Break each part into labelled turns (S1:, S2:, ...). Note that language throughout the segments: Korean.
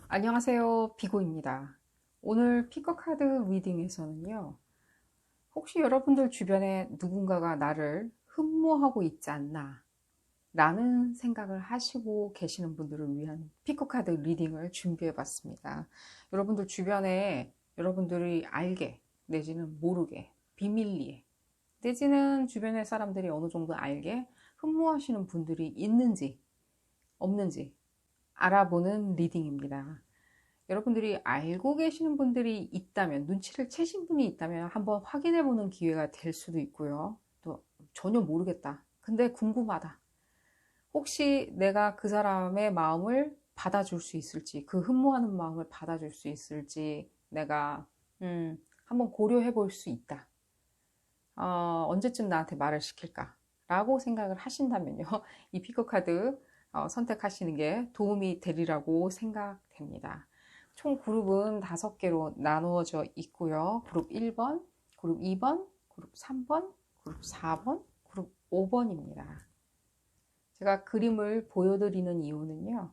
S1: 안녕하세요, 비고입니다. 오늘 피커카드 리딩에서는요, 혹시 여러분들 주변에 누군가가 나를 흠모하고 있지 않나 라는 생각을 하시고 계시는 분들을 위한 피커카드 리딩을 준비해 봤습니다. 여러분들 주변에 여러분들이 알게 내지는 모르게 비밀리에 내지는 주변의 사람들이 어느 정도 알게 흠모하시는 분들이 있는지 없는지 알아보는 리딩입니다. 여러분들이 알고 계시는 분들이 있다면, 눈치를 채신 분이 있다면 한번 확인해 보는 기회가 될 수도 있고요. 또 전혀 모르겠다. 근데 궁금하다. 혹시 내가 그 사람의 마음을 받아줄 수 있을지, 그 흠모하는 마음을 받아줄 수 있을지 내가 한번 고려해 볼 수 있다. 언제쯤 나한테 말을 시킬까? 라고 생각을 하신다면요. 이 피커카드 선택하시는 게 도움이 되리라고 생각됩니다. 총 그룹은 5개로 나누어져 있고요. 그룹 1번, 그룹 2번, 그룹 3번, 그룹 4번, 그룹 5번입니다. 제가 그림을 보여드리는 이유는요.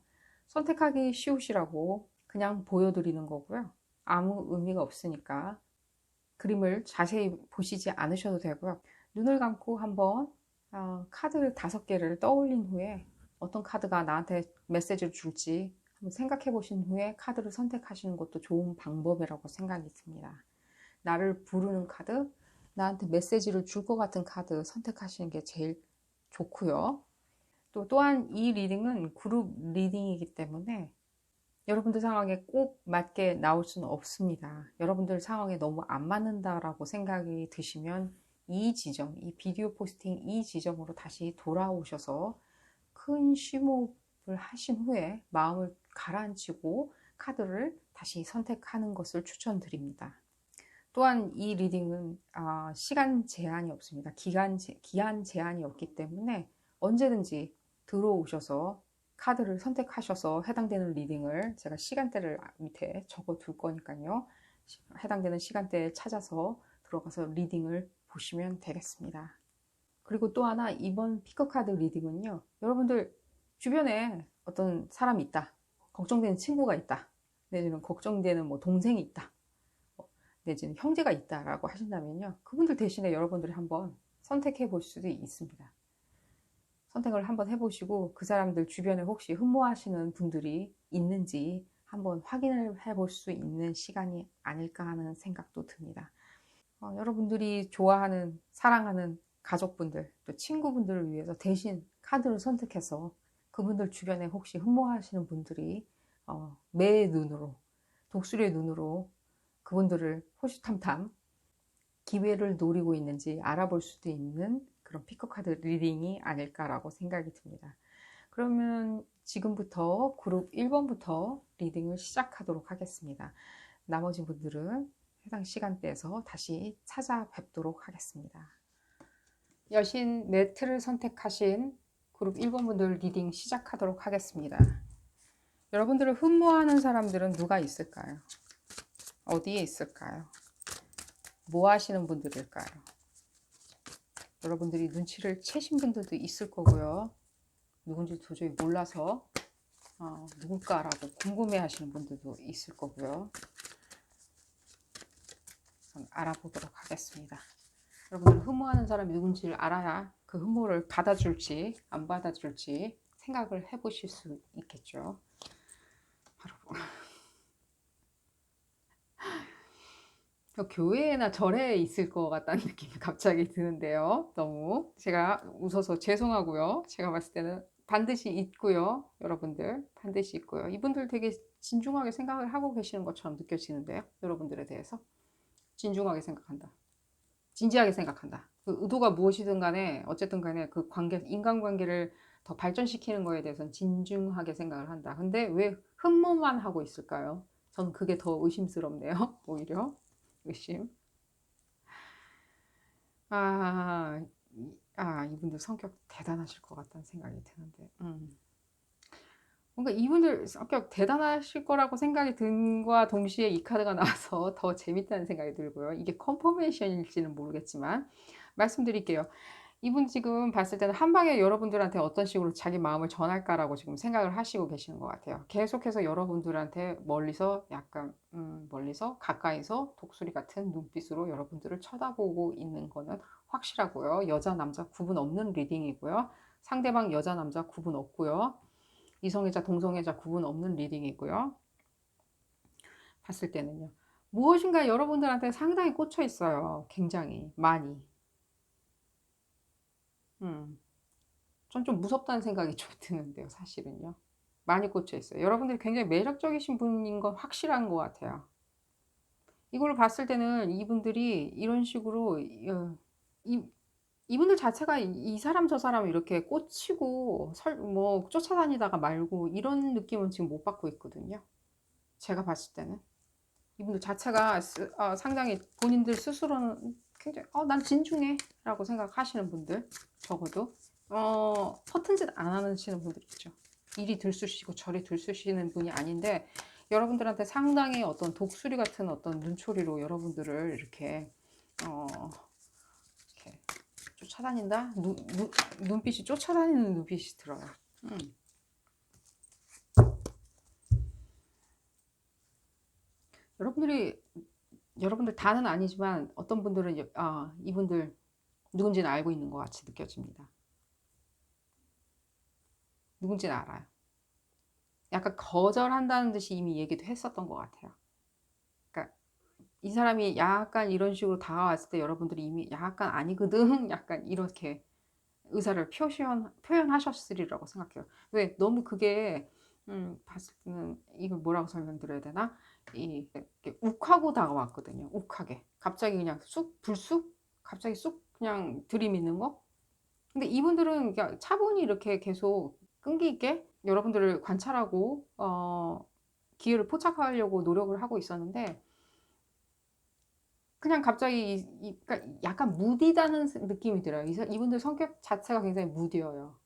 S1: 선택하기 쉬우시라고 그냥 보여드리는 거고요. 아무 의미가 없으니까 그림을 자세히 보시지 않으셔도 되고요. 눈을 감고 한번 카드 5개를 떠올린 후에 어떤 카드가 나한테 메시지를 줄지 한번 생각해 보신 후에 카드를 선택하시는 것도 좋은 방법이라고 생각이 듭니다. 나를 부르는 카드, 나한테 메시지를 줄 것 같은 카드 선택하시는 게 제일 좋고요. 또한 이 리딩은 그룹 리딩이기 때문에 여러분들 상황에 꼭 맞게 나올 수는 없습니다. 여러분들 상황에 너무 안 맞는다라고 생각이 드시면 이 지점, 이 비디오 포스팅 이 지점으로 다시 돌아오셔서 큰 심호흡을 하신 후에 마음을 가라앉히고 카드를 다시 선택하는 것을 추천드립니다. 또한 이 리딩은 시간 제한이 없습니다. 기한 제한이 없기 때문에 언제든지 들어오셔서 카드를 선택하셔서 해당되는 리딩을 제가 시간대를 밑에 적어 둘 거니까요. 해당되는 시간대에 찾아서 들어가서 리딩을 보시면 되겠습니다. 그리고 또 하나 이번 피커카드 리딩은요. 여러분들 주변에 어떤 사람이 있다. 걱정되는 친구가 있다. 내지는 걱정되는 동생이 있다. 내지는 형제가 있다라고 하신다면요. 그분들 대신에 여러분들이 한번 선택해 볼 수도 있습니다. 선택을 한번 해보시고 그 사람들 주변에 혹시 흠모하시는 분들이 있는지 한번 확인을 해볼 수 있는 시간이 아닐까 하는 생각도 듭니다. 여러분들이 좋아하는, 사랑하는 가족분들, 또 친구분들을 위해서 대신 카드를 선택해서 그분들 주변에 혹시 흠모하시는 분들이 매의 눈으로, 독수리의 눈으로 그분들을 호시탐탐 기회를 노리고 있는지 알아볼 수도 있는 그런 피커카드 리딩이 아닐까라고 생각이 듭니다. 그러면 지금부터 그룹 1번부터 리딩을 시작하도록 하겠습니다. 나머지 분들은 해당 시간대에서 다시 찾아뵙도록 하겠습니다. 여신 매트를 선택하신 그룹 1번 분들 리딩 시작하도록 하겠습니다. 여러분들을 흠모하는 사람들은 누가 있을까요? 어디에 있을까요? 뭐 하시는 분들일까요? 여러분들이 눈치를 채신 분들도 있을 거고요. 누군지 도저히 몰라서 누굴까라고 궁금해 하시는 분들도 있을 거고요. 알아보도록 하겠습니다. 여러분들 흠모하는 사람이 누군지를 알아야 그 흠모를 받아줄지 안 받아줄지 생각을 해보실 수 있겠죠. 바로 교회나 절에 있을 것 같다는 느낌이 갑자기 드는데요. 너무 제가 웃어서 죄송하고요. 제가 봤을 때는 반드시 있고요. 여러분들 반드시 있고요. 이분들 되게 진중하게 생각을 하고 계시는 것처럼 느껴지는데요. 여러분들에 대해서 진중하게 생각한다. 진지하게 생각한다. 그 의도가 무엇이든 간에 어쨌든 간에 그 관계, 인간관계를 더 발전시키는 거에 대해서는 진중하게 생각을 한다. 근데 왜 흠모만 하고 있을까요? 저는 그게 더 의심스럽네요. 오히려 의심. 이분들 성격 대단하실 것 같다는 생각이 드는데, 뭔가 이분들 성격 대단하실 거라고 생각이 든과 동시에 이 카드가 나와서 더 재밌다는 생각이 들고요. 이게 컨퍼메이션일지는 모르겠지만, 말씀드릴게요. 이분 지금 봤을 때는 한 방에 여러분들한테 어떤 식으로 자기 마음을 전할까라고 지금 생각을 하시고 계시는 것 같아요. 계속해서 여러분들한테 멀리서 약간 멀리서 가까이서 독수리 같은 눈빛으로 여러분들을 쳐다보고 있는 거는 확실하고요. 여자 남자 구분 없는 리딩이고요. 상대방 여자 남자 구분 없고요. 이성애자 동성애자 구분 없는 리딩이고요. 봤을 때는요. 무엇인가 여러분들한테 상당히 꽂혀 있어요. 굉장히 많이. 음. 전 좀 무섭다는 생각이 좀 드는데요, 사실은요. 많이 꽂혀 있어요. 여러분들이 굉장히 매력적이신 분인 건 확실한 것 같아요. 이걸 봤을 때는 이분들이 이런 식으로 이, 이분들 자체가 이 사람 저 사람 이렇게 꽂히고 뭐 쫓아다니다가 말고 이런 느낌은 지금 못 받고 있거든요. 제가 봤을 때는 이분들 자체가 상당히 본인들 스스로는 굉장히 난 진중해 라고 생각하시는 분들, 적어도 허튼짓 안 하시는 분들 있죠. 이리 들쑤시고 저리 들쑤시는 분이 아닌데 여러분들한테 상당히 어떤 독수리 같은 어떤 눈초리로 여러분들을 어, 이렇게 쫓아다닌다? 눈빛이 쫓아다니는 눈빛이 들어요. 여러분들이 여러분들 다는 아니지만 어떤 분들은 이분들 누군지는 알고 있는 것 같이 느껴집니다. 누군지는 알아요. 약간 거절한다는 듯이 이미 얘기도 했었던 것 같아요. 그러니까 이 사람이 약간 이런 식으로 다가왔을 때 여러분들이 이미 약간 아니거든 약간 이렇게 의사를 표현하셨으리라고 생각해요. 왜 너무 그게 봤을 때는 이걸 뭐라고 설명드려야 되나? 이렇게 욱하고 다가왔거든요. 욱하게 갑자기 그냥 쑥 불쑥 갑자기 쑥 그냥 들이미는 거. 근데 이분들은 차분히 이렇게 계속 끈기 있게 여러분들을 관찰하고 기회를 포착하려고 노력을 하고 있었는데 그냥 갑자기 그러니까 약간 무디다는 느낌이 들어요. 이분들 성격 자체가 굉장히 무디어요.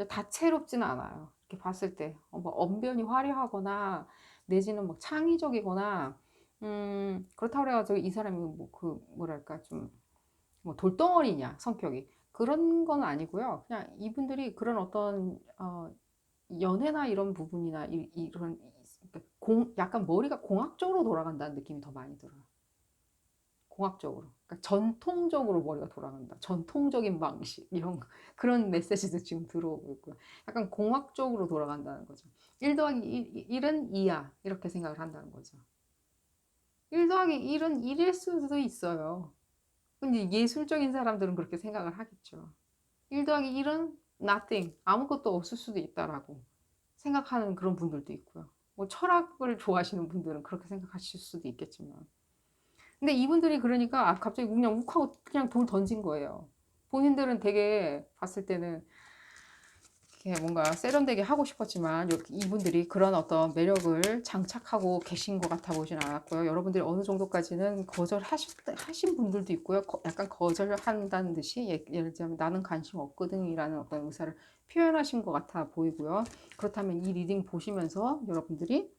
S1: 다채롭지는 않아요. 이렇게 봤을 때 뭐 언변이 화려하거나 내지는 막 창의적이거나 그렇다고 그래가지고 이 사람이 뭐 뭐랄까 좀 뭐 돌덩어리냐 성격이 그런 건 아니고요. 그냥 이분들이 그런 어떤 연애나 이런 부분이나 이런 약간 머리가 공학적으로 돌아간다는 느낌이 더 많이 들어요. 공학적으로. 그러니까 전통적으로 머리가 돌아간다. 전통적인 방식 이런 그런 메시지도 지금 들어오고 있고요. 약간 공학적으로 돌아간다는 거죠. 1 더하기 1은 2야 이렇게 생각을 한다는 거죠. 1 더하기 1은 1일 수도 있어요. 근데 예술적인 사람들은 그렇게 생각을 하겠죠. 1 더하기 1은 nothing, 아무것도 없을 수도 있다라고 생각하는 그런 분들도 있고요. 뭐 철학을 좋아하시는 분들은 그렇게 생각하실 수도 있겠지만. 근데 이분들이 그러니까 갑자기 그냥 욱하고 그냥 돌 던진 거예요. 본인들은 되게 봤을 때는 이렇게 뭔가 세련되게 하고 싶었지만 이분들이 그런 어떤 매력을 장착하고 계신 것 같아 보진 않았고요. 여러분들이 어느 정도까지는 거절하신 분들도 있고요. 약간 거절한다는 듯이 예를 들자면 나는 관심 없거든 이라는 어떤 의사를 표현하신 것 같아 보이고요. 그렇다면 이 리딩 보시면서 여러분들이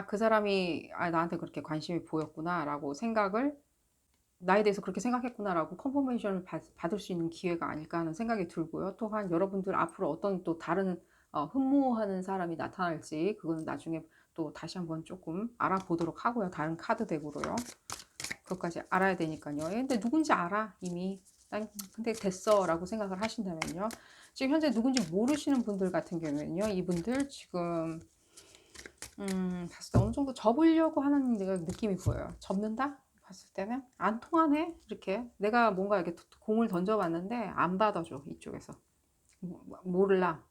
S1: 그 사람이 나한테 그렇게 관심이 보였구나 라고 생각을 나에 대해서 그렇게 생각했구나라고 컨퍼메이션을 받을 수 있는 기회가 아닐까 하는 생각이 들고요. 또한 여러분들 앞으로 어떤 또 다른 흠모하는 사람이 나타날지 그거는 나중에 또 다시 한번 조금 알아보도록 하고요. 다른 카드 덱으로요. 그것까지 알아야 되니까요. 근데 누군지 알아 이미. 난 근데 됐어 라고 생각을 하신다면요. 지금 현재 누군지 모르시는 분들 같은 경우에는요. 이분들 지금 봤을 때 어느 정도 접으려고 하는 느낌이 보여요. 접는다? 봤을 때는 안 통하네? 이렇게 내가 뭔가 이렇게 공을 던져봤는데 안 받아줘 이쪽에서 몰라.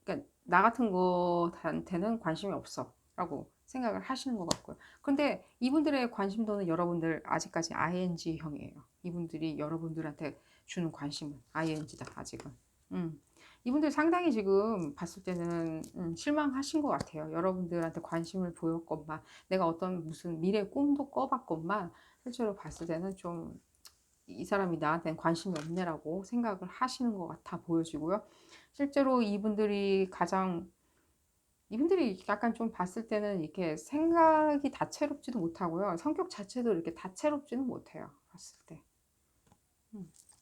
S1: 그러니까 나 같은 거한테는 관심이 없어 라고 생각을 하시는 것 같고요. 근데 이분들의 관심도는 여러분들 아직까지 ING형이에요. 이분들이 여러분들한테 주는 관심은 ING다 아직은. 이분들 상당히 지금 봤을 때는 실망하신 것 같아요. 여러분들한테 관심을 보였건만 내가 어떤 무슨 미래 꿈도 꿔봤건만 실제로 봤을 때는 좀 이 사람이 나한테는 관심이 없네라고 생각을 하시는 것 같아 보여지고요. 실제로 이분들이 약간 좀 봤을 때는 이렇게 생각이 다채롭지도 못하고요. 성격 자체도 이렇게 다채롭지는 못해요. 봤을 때.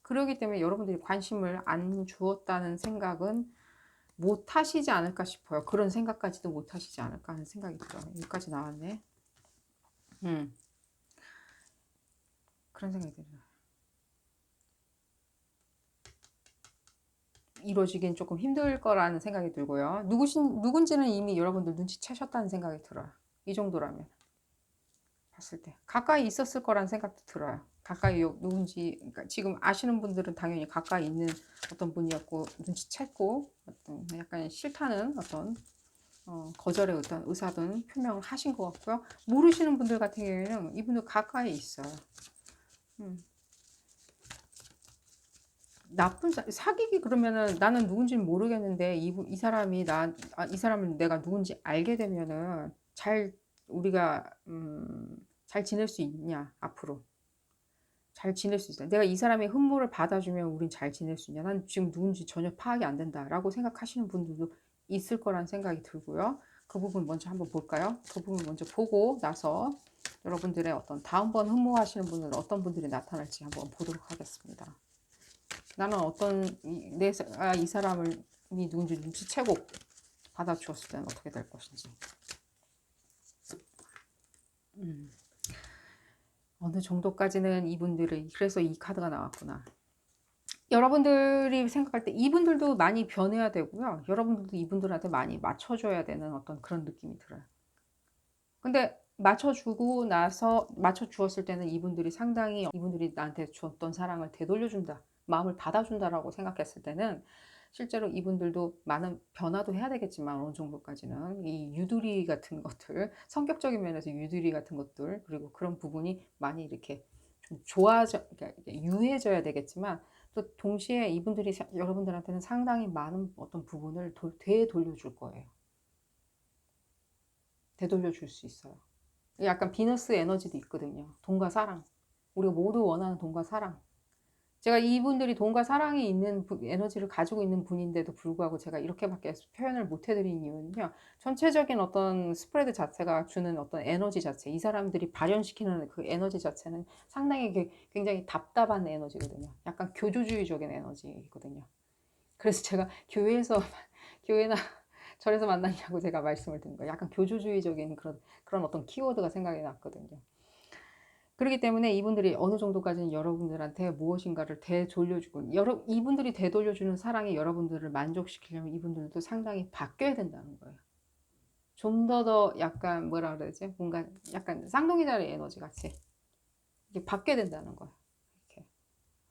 S1: 그러기 때문에 여러분들이 관심을 안 주었다는 생각은 못 하시지 않을까 싶어요. 그런 생각까지도 못 하시지 않을까 하는 생각이 들어요. 여기까지 나왔네. 그런 생각이 들어요. 이루어지긴 조금 힘들 거라는 생각이 들고요. 누군지는 이미 여러분들 눈치채셨다는 생각이 들어요. 이 정도라면. 봤을 때. 가까이 있었을 거라는 생각도 들어요. 가까이 누군지, 그러니까 지금 아시는 분들은 당연히 가까이 있는 어떤 분이었고, 눈치챘고, 어떤 약간 싫다는 어떤 거절의 어떤 의사든 표명을 하신 것 같고요. 모르시는 분들 같은 경우에는 이분들 가까이 있어요. 나쁜 사귀기 그러면은 나는 누군지는 모르겠는데 이 사람이 이 사람을 내가 누군지 알게 되면은 우리가 잘 지낼 수 있냐 앞으로 잘 지낼 수 있냐 내가 이 사람의 흠모를 받아주면 우린 잘 지낼 수 있냐 난 지금 누군지 전혀 파악이 안 된다라고 생각하시는 분들도 있을 거란 생각이 들고요. 그 부분 먼저 한번 볼까요? 그 부분 먼저 보고 나서 여러분들의 어떤 다음번 흠모하시는 분은 어떤 분들이 나타날지 한번 보도록 하겠습니다. 나는 이 사람이 누군지 눈치채고 받아주었을 때는 어떻게 될 것인지. 어느 정도까지는 이분들이, 그래서 이 카드가 나왔구나. 여러분들이 생각할 때 이분들도 많이 변해야 되고요. 여러분들도 이분들한테 많이 맞춰줘야 되는 어떤 그런 느낌이 들어요. 근데 맞춰주었을 때는 이분들이 나한테 줬던 사랑을 되돌려준다. 마음을 받아준다라고 생각했을 때는 실제로 이분들도 많은 변화도 해야 되겠지만 어느 정도까지는 이 유두리 같은 것들, 성격적인 면에서 유두리 같은 것들, 그리고 그런 부분이 많이 이렇게 좀 그러니까 유해져야 되겠지만 또 동시에 이분들이 여러분들한테는 상당히 많은 어떤 부분을 되돌려줄 거예요. 되돌려줄 수 있어요. 약간 비너스 에너지도 있거든요. 돈과 사랑. 우리가 모두 원하는 돈과 사랑. 제가 이분들이 돈과 사랑이 있는 에너지를 가지고 있는 분인데도 불구하고 제가 이렇게밖에 표현을 못 해드린 이유는요. 전체적인 어떤 스프레드 자체가 주는 어떤 에너지 자체, 이 사람들이 발현시키는 그 에너지 자체는 상당히 굉장히 답답한 에너지거든요. 약간 교조주의적인 에너지거든요. 그래서 제가 교회나 절에서 만났냐고 제가 말씀을 드린 거예요. 약간 교조주의적인 그런 어떤 키워드가 생각이 났거든요. 그렇기 때문에 이분들이 어느 정도까지는 여러분들한테 무엇인가를 되돌려주고 이분들이 되돌려주는 사랑이 여러분들을 만족시키려면 이분들도 상당히 바뀌어야 된다는 거예요. 좀 더 약간 뭐라 그러지? 뭔가 약간 쌍둥이자리 에너지 같이 이게 바뀌어야 된다는 거예요. 이렇게.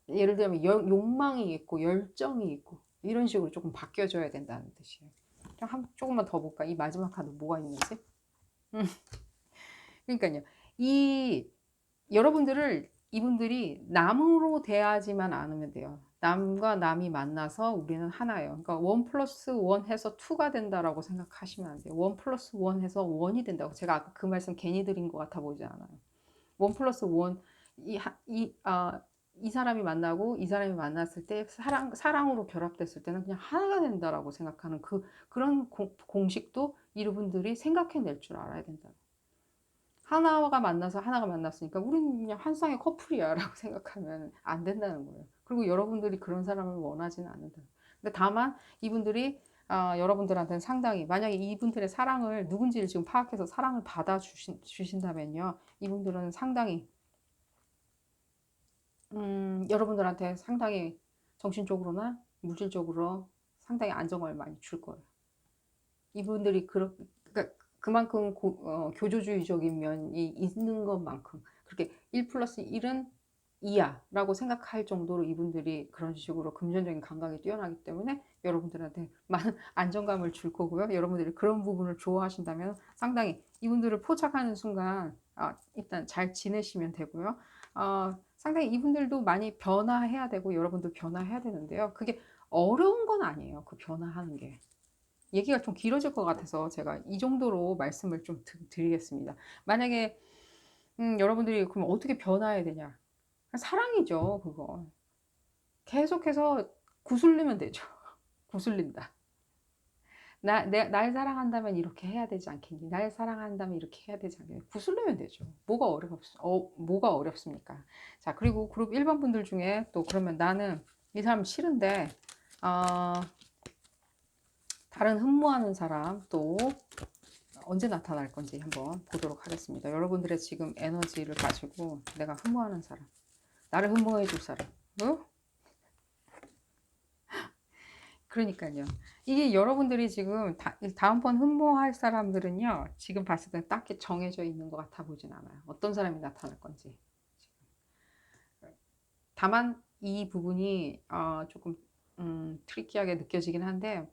S1: 예를 들면 욕망이 있고 열정이 있고 이런 식으로 조금 바뀌어줘야 된다는 뜻이에요. 조금만 더 볼까? 이 마지막 카드 뭐가 있는지? 그러니까요. 이분들이 남으로 대하지만 않으면 돼요. 남과 남이 만나서 우리는 하나예요. 그러니까 1+1 해서 2가 된다라고 생각하시면 안 돼요. 1+1 해서 1이 된다고. 제가 아까 그 말씀 괜히 드린 것 같아 보이지 않아요. 1+1, 이 사람이 만나고 이 사람이 만났을 때 사랑으로 결합됐을 때는 그냥 하나가 된다라고 생각하는 그런 공식도 이분들이 생각해낼 줄 알아야 된다. 하나가 만났으니까 우리는 그냥 한 쌍의 커플이야 라고 생각하면 안 된다는 거예요. 그리고 여러분들이 그런 사람을 원하지는 않는다. 근데 다만 이분들이 여러분들한테는 상당히 만약에 이분들의 사랑을 누군지를 지금 파악해서 사랑을 받아 주신다면요. 이분들은 상당히 여러분들한테 상당히 정신적으로나 물질적으로 상당히 안정감을 많이 줄 거예요. 이분들이 그러니까 그만큼 교조주의적인 면이 있는 것만큼 그렇게 1+1은 2야 라고 생각할 정도로 이분들이 그런 식으로 금전적인 감각이 뛰어나기 때문에 여러분들한테 많은 안정감을 줄 거고요. 여러분들이 그런 부분을 좋아하신다면 상당히 이분들을 포착하는 순간 일단 잘 지내시면 되고요. 상당히 이분들도 많이 변화해야 되고 여러분도 변화해야 되는데요. 그게 어려운 건 아니에요. 그 변화하는 게. 얘기가 좀 길어질 것 같아서 제가 이 정도로 말씀을 좀 드리겠습니다. 만약에 여러분들이 그럼 어떻게 변화해야 되냐? 사랑이죠, 그거. 계속해서 구슬리면 되죠. 구슬린다. 날 사랑한다면 이렇게 해야 되지 않겠니? 날 사랑한다면 이렇게 해야 되지 않겠니? 구슬르면 되죠. 뭐가 어렵습니까? 자, 그리고 그룹 1번 분들 중에 또 그러면 나는 이 사람 싫은데, 어, 다른 흠모하는 사람 또 언제 나타날 건지 한번 보도록 하겠습니다. 여러분들의 지금 에너지를 가지고 내가 흠모하는 사람, 나를 흠모해 줄 사람, 어? 그러니까요. 이게 여러분들이 지금 다음번 흠모할 사람들은요, 지금 봤을 때 딱히 정해져 있는 것 같아 보진 않아요. 어떤 사람이 나타날 건지. 다만 이 부분이 조금 트리키하게 느껴지긴 한데,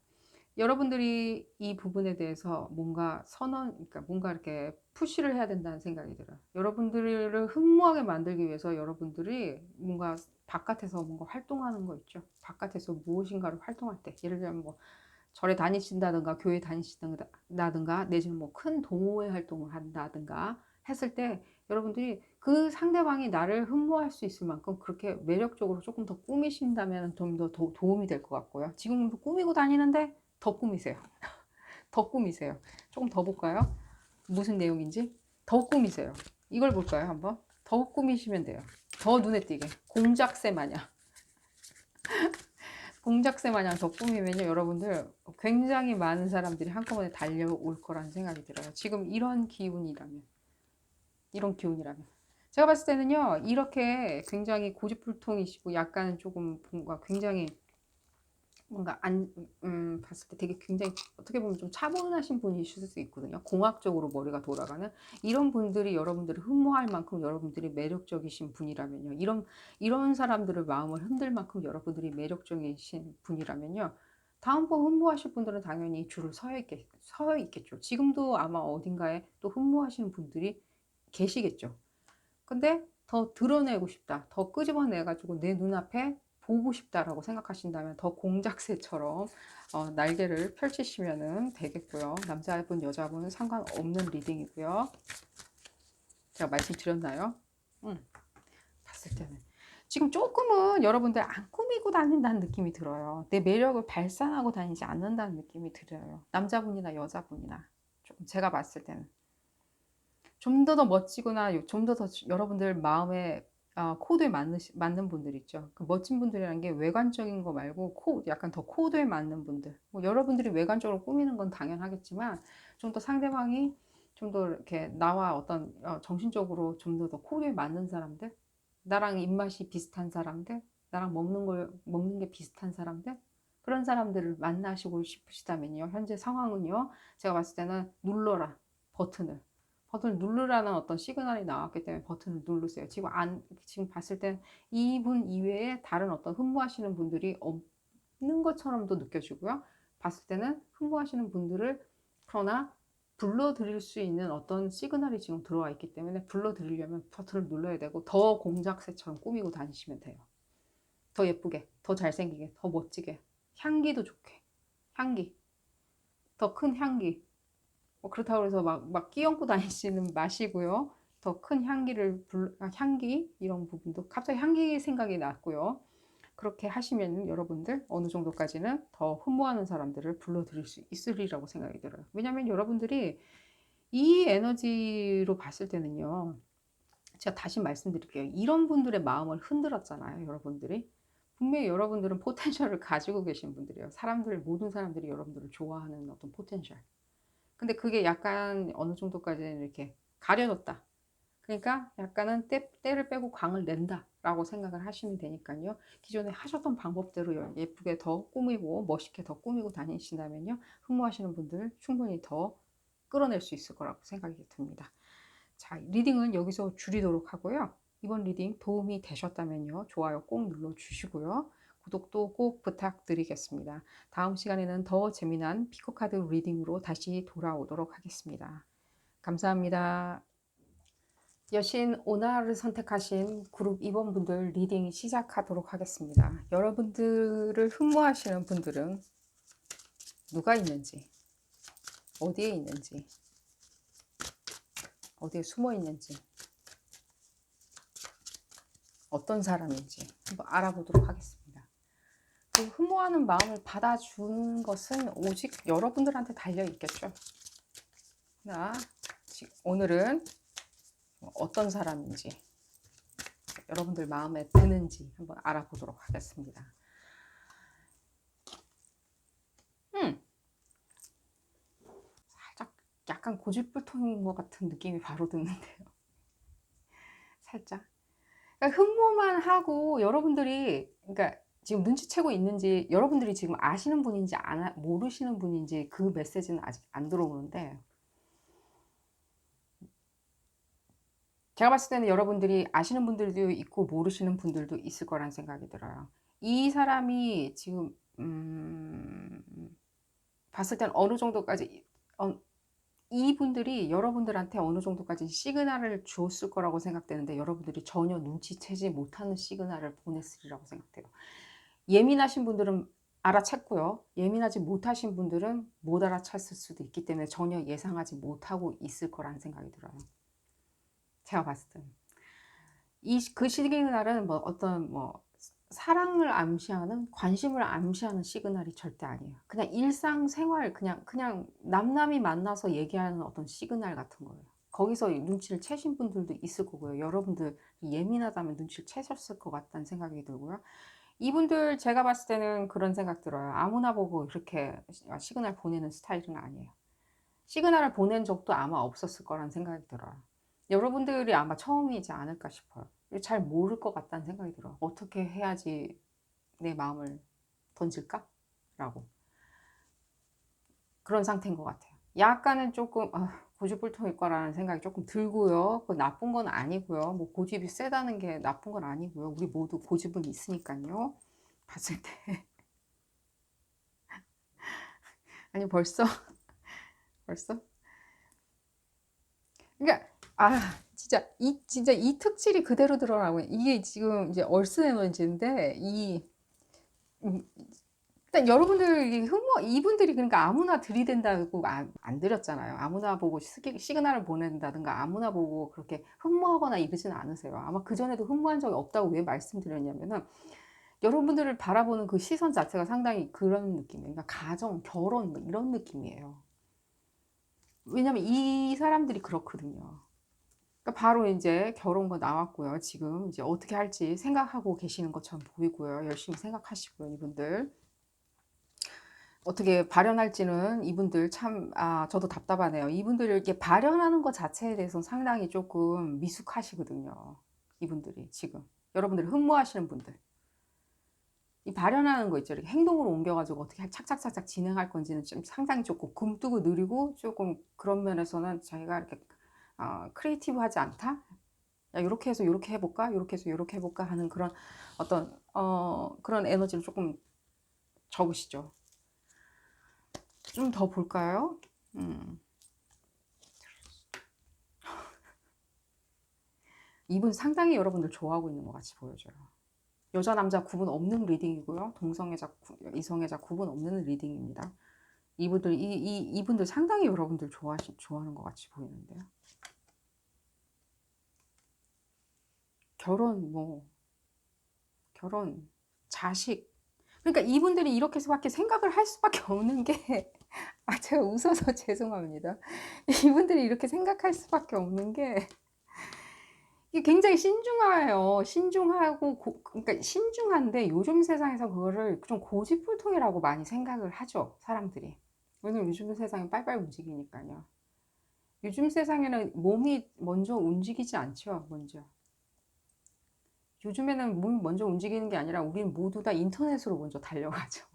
S1: 여러분들이 이 부분에 대해서 뭔가 그러니까 뭔가 이렇게 푸시를 해야 된다는 생각이 들어요. 여러분들을 흠모하게 만들기 위해서 여러분들이 뭔가 바깥에서 뭔가 활동하는 거 있죠. 바깥에서 무엇인가를 활동할 때, 예를 들면 뭐 절에 다니신다든가 교회 다니신다든가 내지는 뭐 큰 동호회 활동을 한다든가 했을 때 여러분들이 그 상대방이 나를 흠모할 수 있을 만큼 그렇게 매력적으로 조금 더 꾸미신다면 좀 더 도움이 될 것 같고요. 지금도 꾸미고 다니는데 더 꾸미세요. 더 꾸미세요. 조금 더 볼까요? 무슨 내용인지 더 꾸미세요. 이걸 볼까요? 한번 더 꾸미시면 돼요. 더 눈에 띄게 공작새 마냥 공작새 마냥 더 꾸미면요, 여러분들 굉장히 많은 사람들이 한꺼번에 달려올 거라는 생각이 들어요. 지금 이런 기운이라면 제가 봤을 때는요, 이렇게 굉장히 고집불통이시고 약간 조금 뭔가 굉장히 뭔가 봤을 때 되게 굉장히 어떻게 보면 좀 차분하신 분이실 수 있거든요. 공학적으로 머리가 돌아가는 이런 분들이 여러분들을 흠모할 만큼 여러분들이 매력적이신 분이라면요. 이런 사람들의 마음을 흔들 만큼 여러분들이 매력적이신 분이라면요. 다음번 흠모하실 분들은 당연히 줄을 서 있겠죠. 지금도 아마 어딘가에 또 흠모하시는 분들이 계시겠죠. 근데 더 드러내고 싶다. 더 끄집어내가지고 내 눈앞에 보고 싶다라고 생각하신다면 더 공작새처럼 날개를 펼치시면 되겠고요. 남자분, 여자분은 상관없는 리딩이고요. 제가 말씀드렸나요? 봤을 때는. 지금 조금은 여러분들 안 꾸미고 다닌다는 느낌이 들어요. 내 매력을 발산하고 다니지 않는다는 느낌이 들어요. 남자분이나 여자분이나. 조금 제가 봤을 때는. 좀 더 멋지거나 좀 더 여러분들 마음에 코드에 맞는 분들 있죠. 그 멋진 분들이라는 게 외관적인 거 말고 약간 더 코드에 맞는 분들. 뭐 여러분들이 외관적으로 꾸미는 건 당연하겠지만 좀 더 상대방이 좀 더 이렇게 나와 어떤 정신적으로 좀 더 코드에 맞는 사람들, 나랑 입맛이 비슷한 사람들, 나랑 먹는 게 비슷한 사람들, 그런 사람들을 만나시고 싶으시다면요. 현재 상황은요. 제가 봤을 때는 눌러라 버튼을 누르라는 어떤 시그널이 나왔기 때문에 버튼을 누르세요. 지금 봤을 땐 이분 이외에 다른 어떤 흠모하시는 분들이 없는 것처럼도 느껴지고요. 봤을 때는 흠모하시는 분들을 그러나 불러들일 수 있는 어떤 시그널이 지금 들어와 있기 때문에 불러들이려면 버튼을 눌러야 되고 더 공작새처럼 꾸미고 다니시면 돼요. 더 예쁘게, 더 잘생기게, 더 멋지게, 향기도 좋게, 향기, 더 큰 향기, 뭐 그렇다고 해서 막 끼얹고 다니시는 마시고요. 더 큰 향기, 이런 부분도 갑자기 향기 생각이 났고요. 그렇게 하시면 여러분들 어느 정도까지는 더 흠모하는 사람들을 불러들일 수 있으리라고 생각이 들어요. 왜냐면 여러분들이 이 에너지로 봤을 때는요. 제가 다시 말씀드릴게요. 이런 분들의 마음을 흔들었잖아요. 여러분들이. 분명히 여러분들은 포텐셜을 가지고 계신 분들이에요. 모든 사람들이 여러분들을 좋아하는 어떤 포텐셜. 근데 그게 약간 어느 정도까지는 이렇게 가려졌다. 그러니까 약간은 때를 빼고 광을 낸다 라고 생각을 하시면 되니까요. 기존에 하셨던 방법대로 예쁘게 더 꾸미고 멋있게 더 꾸미고 다니신다면요. 흠모하시는 분들 충분히 더 끌어낼 수 있을 거라고 생각이 듭니다. 자, 리딩은 여기서 줄이도록 하고요. 이번 리딩 도움이 되셨다면요. 좋아요 꼭 눌러주시고요. 구독도 꼭 부탁드리겠습니다. 다음 시간에는 더 재미난 피코카드 리딩으로 다시 돌아오도록 하겠습니다. 감사합니다. 여신 오나를 선택하신 그룹 2번 분들 리딩 시작하도록 하겠습니다. 여러분들을 흠모하시는 분들은 누가 있는지, 어디에 있는지, 어디에 숨어 있는지, 어떤 사람인지 한번 알아보도록 하겠습니다. 그 흠모하는 마음을 받아주는 것은 오직 여러분들한테 달려 있겠죠. 자, 오늘은 어떤 사람인지, 여러분들 마음에 드는지 한번 알아보도록 하겠습니다. 살짝 약간 고집불통인 것 같은 느낌이 바로 드는데요. 살짝. 그러니까 흠모만 하고 여러분들이, 그러니까 지금 눈치채고 있는지, 여러분들이 지금 아시는 분인지 모르시는 분인지 그 메시지는 아직 안 들어오는데, 제가 봤을 때는 여러분들이 아시는 분들도 있고 모르시는 분들도 있을 거란 생각이 들어요. 이 사람이 지금 봤을 때는 어느 정도까지 이분들이 여러분들한테 어느 정도까지 시그널을 주었을 거라고 생각되는데, 여러분들이 전혀 눈치채지 못하는 시그널을 보냈으리라고 생각돼요. 예민하신 분들은 알아챘고요. 예민하지 못하신 분들은 못 알아챘을 수도 있기 때문에 전혀 예상하지 못하고 있을 거라는 생각이 들어요. 제가 봤을 때는. 그 시그널은 뭐 어떤 사랑을 암시하는, 관심을 암시하는 시그널이 절대 아니에요. 그냥 일상생활, 그냥 남남이 만나서 얘기하는 어떤 시그널 같은 거예요. 거기서 눈치를 채신 분들도 있을 거고요. 여러분들 예민하다면 눈치를 채셨을 것 같다는 생각이 들고요. 이분들 제가 봤을 때는 그런 생각 들어요. 아무나 보고 이렇게 시그널 보내는 스타일은 아니에요. 시그널을 보낸 적도 아마 없었을 거라는 생각이 들어요. 여러분들이 아마 처음이지 않을까 싶어요. 잘 모를 것 같다는 생각이 들어요. 어떻게 해야지 내 마음을 던질까? 라고. 그런 상태인 것 같아요. 약간은 조금 고집불통일 거라는 생각이 조금 들고요. 그 나쁜 건 아니고요. 뭐 고집이 세다는 게 나쁜 건 아니고요. 우리 모두 고집은 있으니까요. 봤을 때. 아니 벌써? 벌써? 그러니까 진짜 이 특질이 그대로 드러나고, 이게 지금 이제 얼슨 에너지인데, 음, 일단 여러분들 이분들이 그러니까 아무나 들이댄다고 안 드렸잖아요. 아무나 보고 시그널을 보낸다든가 아무나 보고 그렇게 흠모하거나 이러진 않으세요. 아마 그전에도 흠모한 적이 없다고 왜 말씀드렸냐면은, 여러분들을 바라보는 그 시선 자체가 상당히 그런 느낌이에요. 그러니까 가정, 결혼 뭐 이런 느낌이에요. 왜냐면 이 사람들이 그렇거든요. 그러니까 바로 이제 결혼과 나왔고요. 지금 이제 어떻게 할지 생각하고 계시는 것처럼 보이고요. 열심히 생각하시고요. 이분들 어떻게 발현할지는 이분들 참, 저도 답답하네요. 이분들 이렇게 발현하는 것 자체에 대해서 상당히 조금 미숙하시거든요. 이분들이 지금 여러분들이 흠모하시는 분들, 이 발현하는 거 있죠. 이렇게 행동으로 옮겨가지고 어떻게 착착착착 진행할 건지는 좀 상당히 조금 굼뜨고 느리고, 조금 그런 면에서는 자기가 이렇게 크리에이티브하지 않다. 야, 이렇게 해서 이렇게 해볼까? 이렇게 해서 이렇게 해볼까? 하는 그런 어떤 그런 에너지를 조금 적으시죠. 좀 더 볼까요? 이분 상당히 여러분들 좋아하고 있는 것 같이 보여져요. 여자 남자 구분 없는 리딩이고요. 동성애자 이성애자 구분 없는 리딩입니다. 이분들 상당히 여러분들 좋아하는 것 같이 보이는데요. 결혼, 자식. 그러니까 이분들이 이렇게밖에 생각을 할 수밖에 없는 게, 제가 웃어서 죄송합니다. 이분들이 이렇게 생각할 수밖에 없는 게, 이게 굉장히 신중해요. 신중하고, 그러니까 신중한데 요즘 세상에서 그거를 좀 고집불통이라고 많이 생각을 하죠, 사람들이. 왜냐면 요즘 세상이 빨빨 움직이니까요. 요즘 세상에는 몸이 먼저 움직이지 않죠, 먼저. 요즘에는 몸이 먼저 움직이는 게 아니라 우리는 모두 다 인터넷으로 먼저 달려가죠.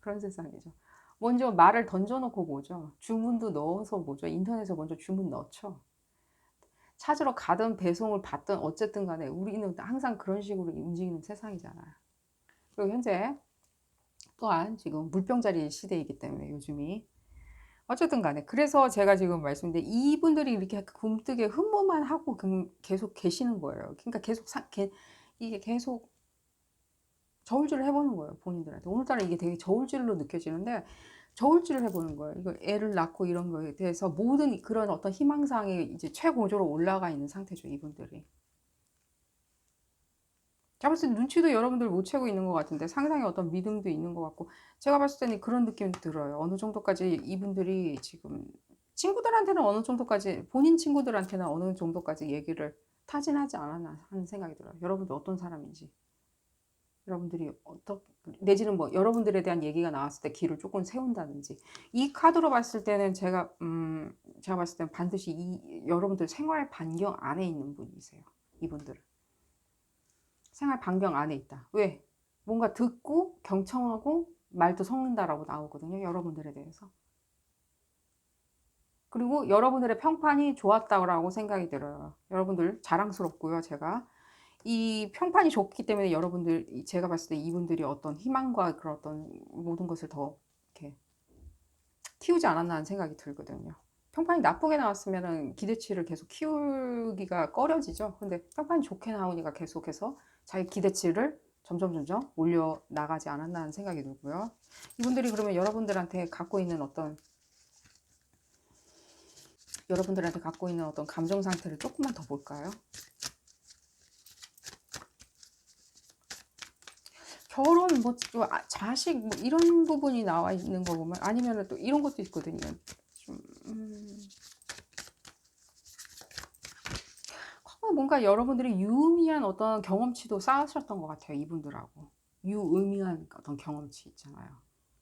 S1: 그런 세상이죠. 먼저 말을 던져놓고 보죠. 주문도 넣어서 보죠. 인터넷에 먼저 주문 넣죠. 찾으러 가든 배송을 받든 어쨌든 간에 우리는 항상 그런 식으로 움직이는 세상이잖아요. 그리고 현재 또한 지금 물병자리 시대이기 때문에 요즘이 어쨌든 간에, 그래서 제가 지금 말씀드린 이분들이 이렇게 굼뜨게 흠모만 하고 계속 계시는 거예요. 그러니까 이게 계속 저울질을 해보는 거예요, 본인들한테. 오늘따라 이게 되게 저울질로 느껴지는데, 저울질을 해보는 거예요. 이거 애를 낳고 이런 거에 대해서 모든 그런 어떤 희망사항이 이제 최고조로 올라가 있는 상태죠, 이분들이. 제가 봤을 때 눈치도 여러분들 못 채고 있는 것 같은데 상상의 어떤 믿음도 있는 것 같고 제가 봤을 때는 그런 느낌이 들어요. 어느 정도까지 이분들이 지금 친구들한테는 어느 정도까지 본인 친구들한테는 어느 정도까지 얘기를 타진하지 않았나 하는 생각이 들어요. 여러분들 어떤 사람인지 여러분들이 어떤 내지는 뭐 여러분들에 대한 얘기가 나왔을 때 귀를 조금 세운다든지 이 카드로 봤을 때는 제가 봤을 때는 반드시 이 여러분들 생활 반경 안에 있는 분이세요. 이분들은 생활 반경 안에 있다. 왜? 뭔가 듣고 경청하고 말도 섞는다라고 나오거든요. 여러분들에 대해서. 그리고 여러분들의 평판이 좋았다고 생각이 들어요. 여러분들 자랑스럽고요. 제가 이 평판이 좋기 때문에 여러분들 제가 봤을 때 이분들이 어떤 희망과 그런 어떤 모든 것을 더 이렇게 키우지 않았나 하는 생각이 들거든요. 평판이 나쁘게 나왔으면 기대치를 계속 키우기가 꺼려지죠. 근데 평판이 좋게 나오니까 계속해서 자기 기대치를 점점 올려 나가지 않았나 하는 생각이 들고요. 이분들이 그러면 여러분들한테 갖고 있는 어떤 감정 상태를 조금만 더 볼까요? 결혼, 뭐, 자식, 뭐, 이런 부분이 나와 있는 거 보면, 아니면 또 이런 것도 있거든요. 좀, 뭔가 여러분들이 유의미한 어떤 경험치도 쌓으셨던 것 같아요. 이분들하고. 유의미한 어떤 경험치 있잖아요.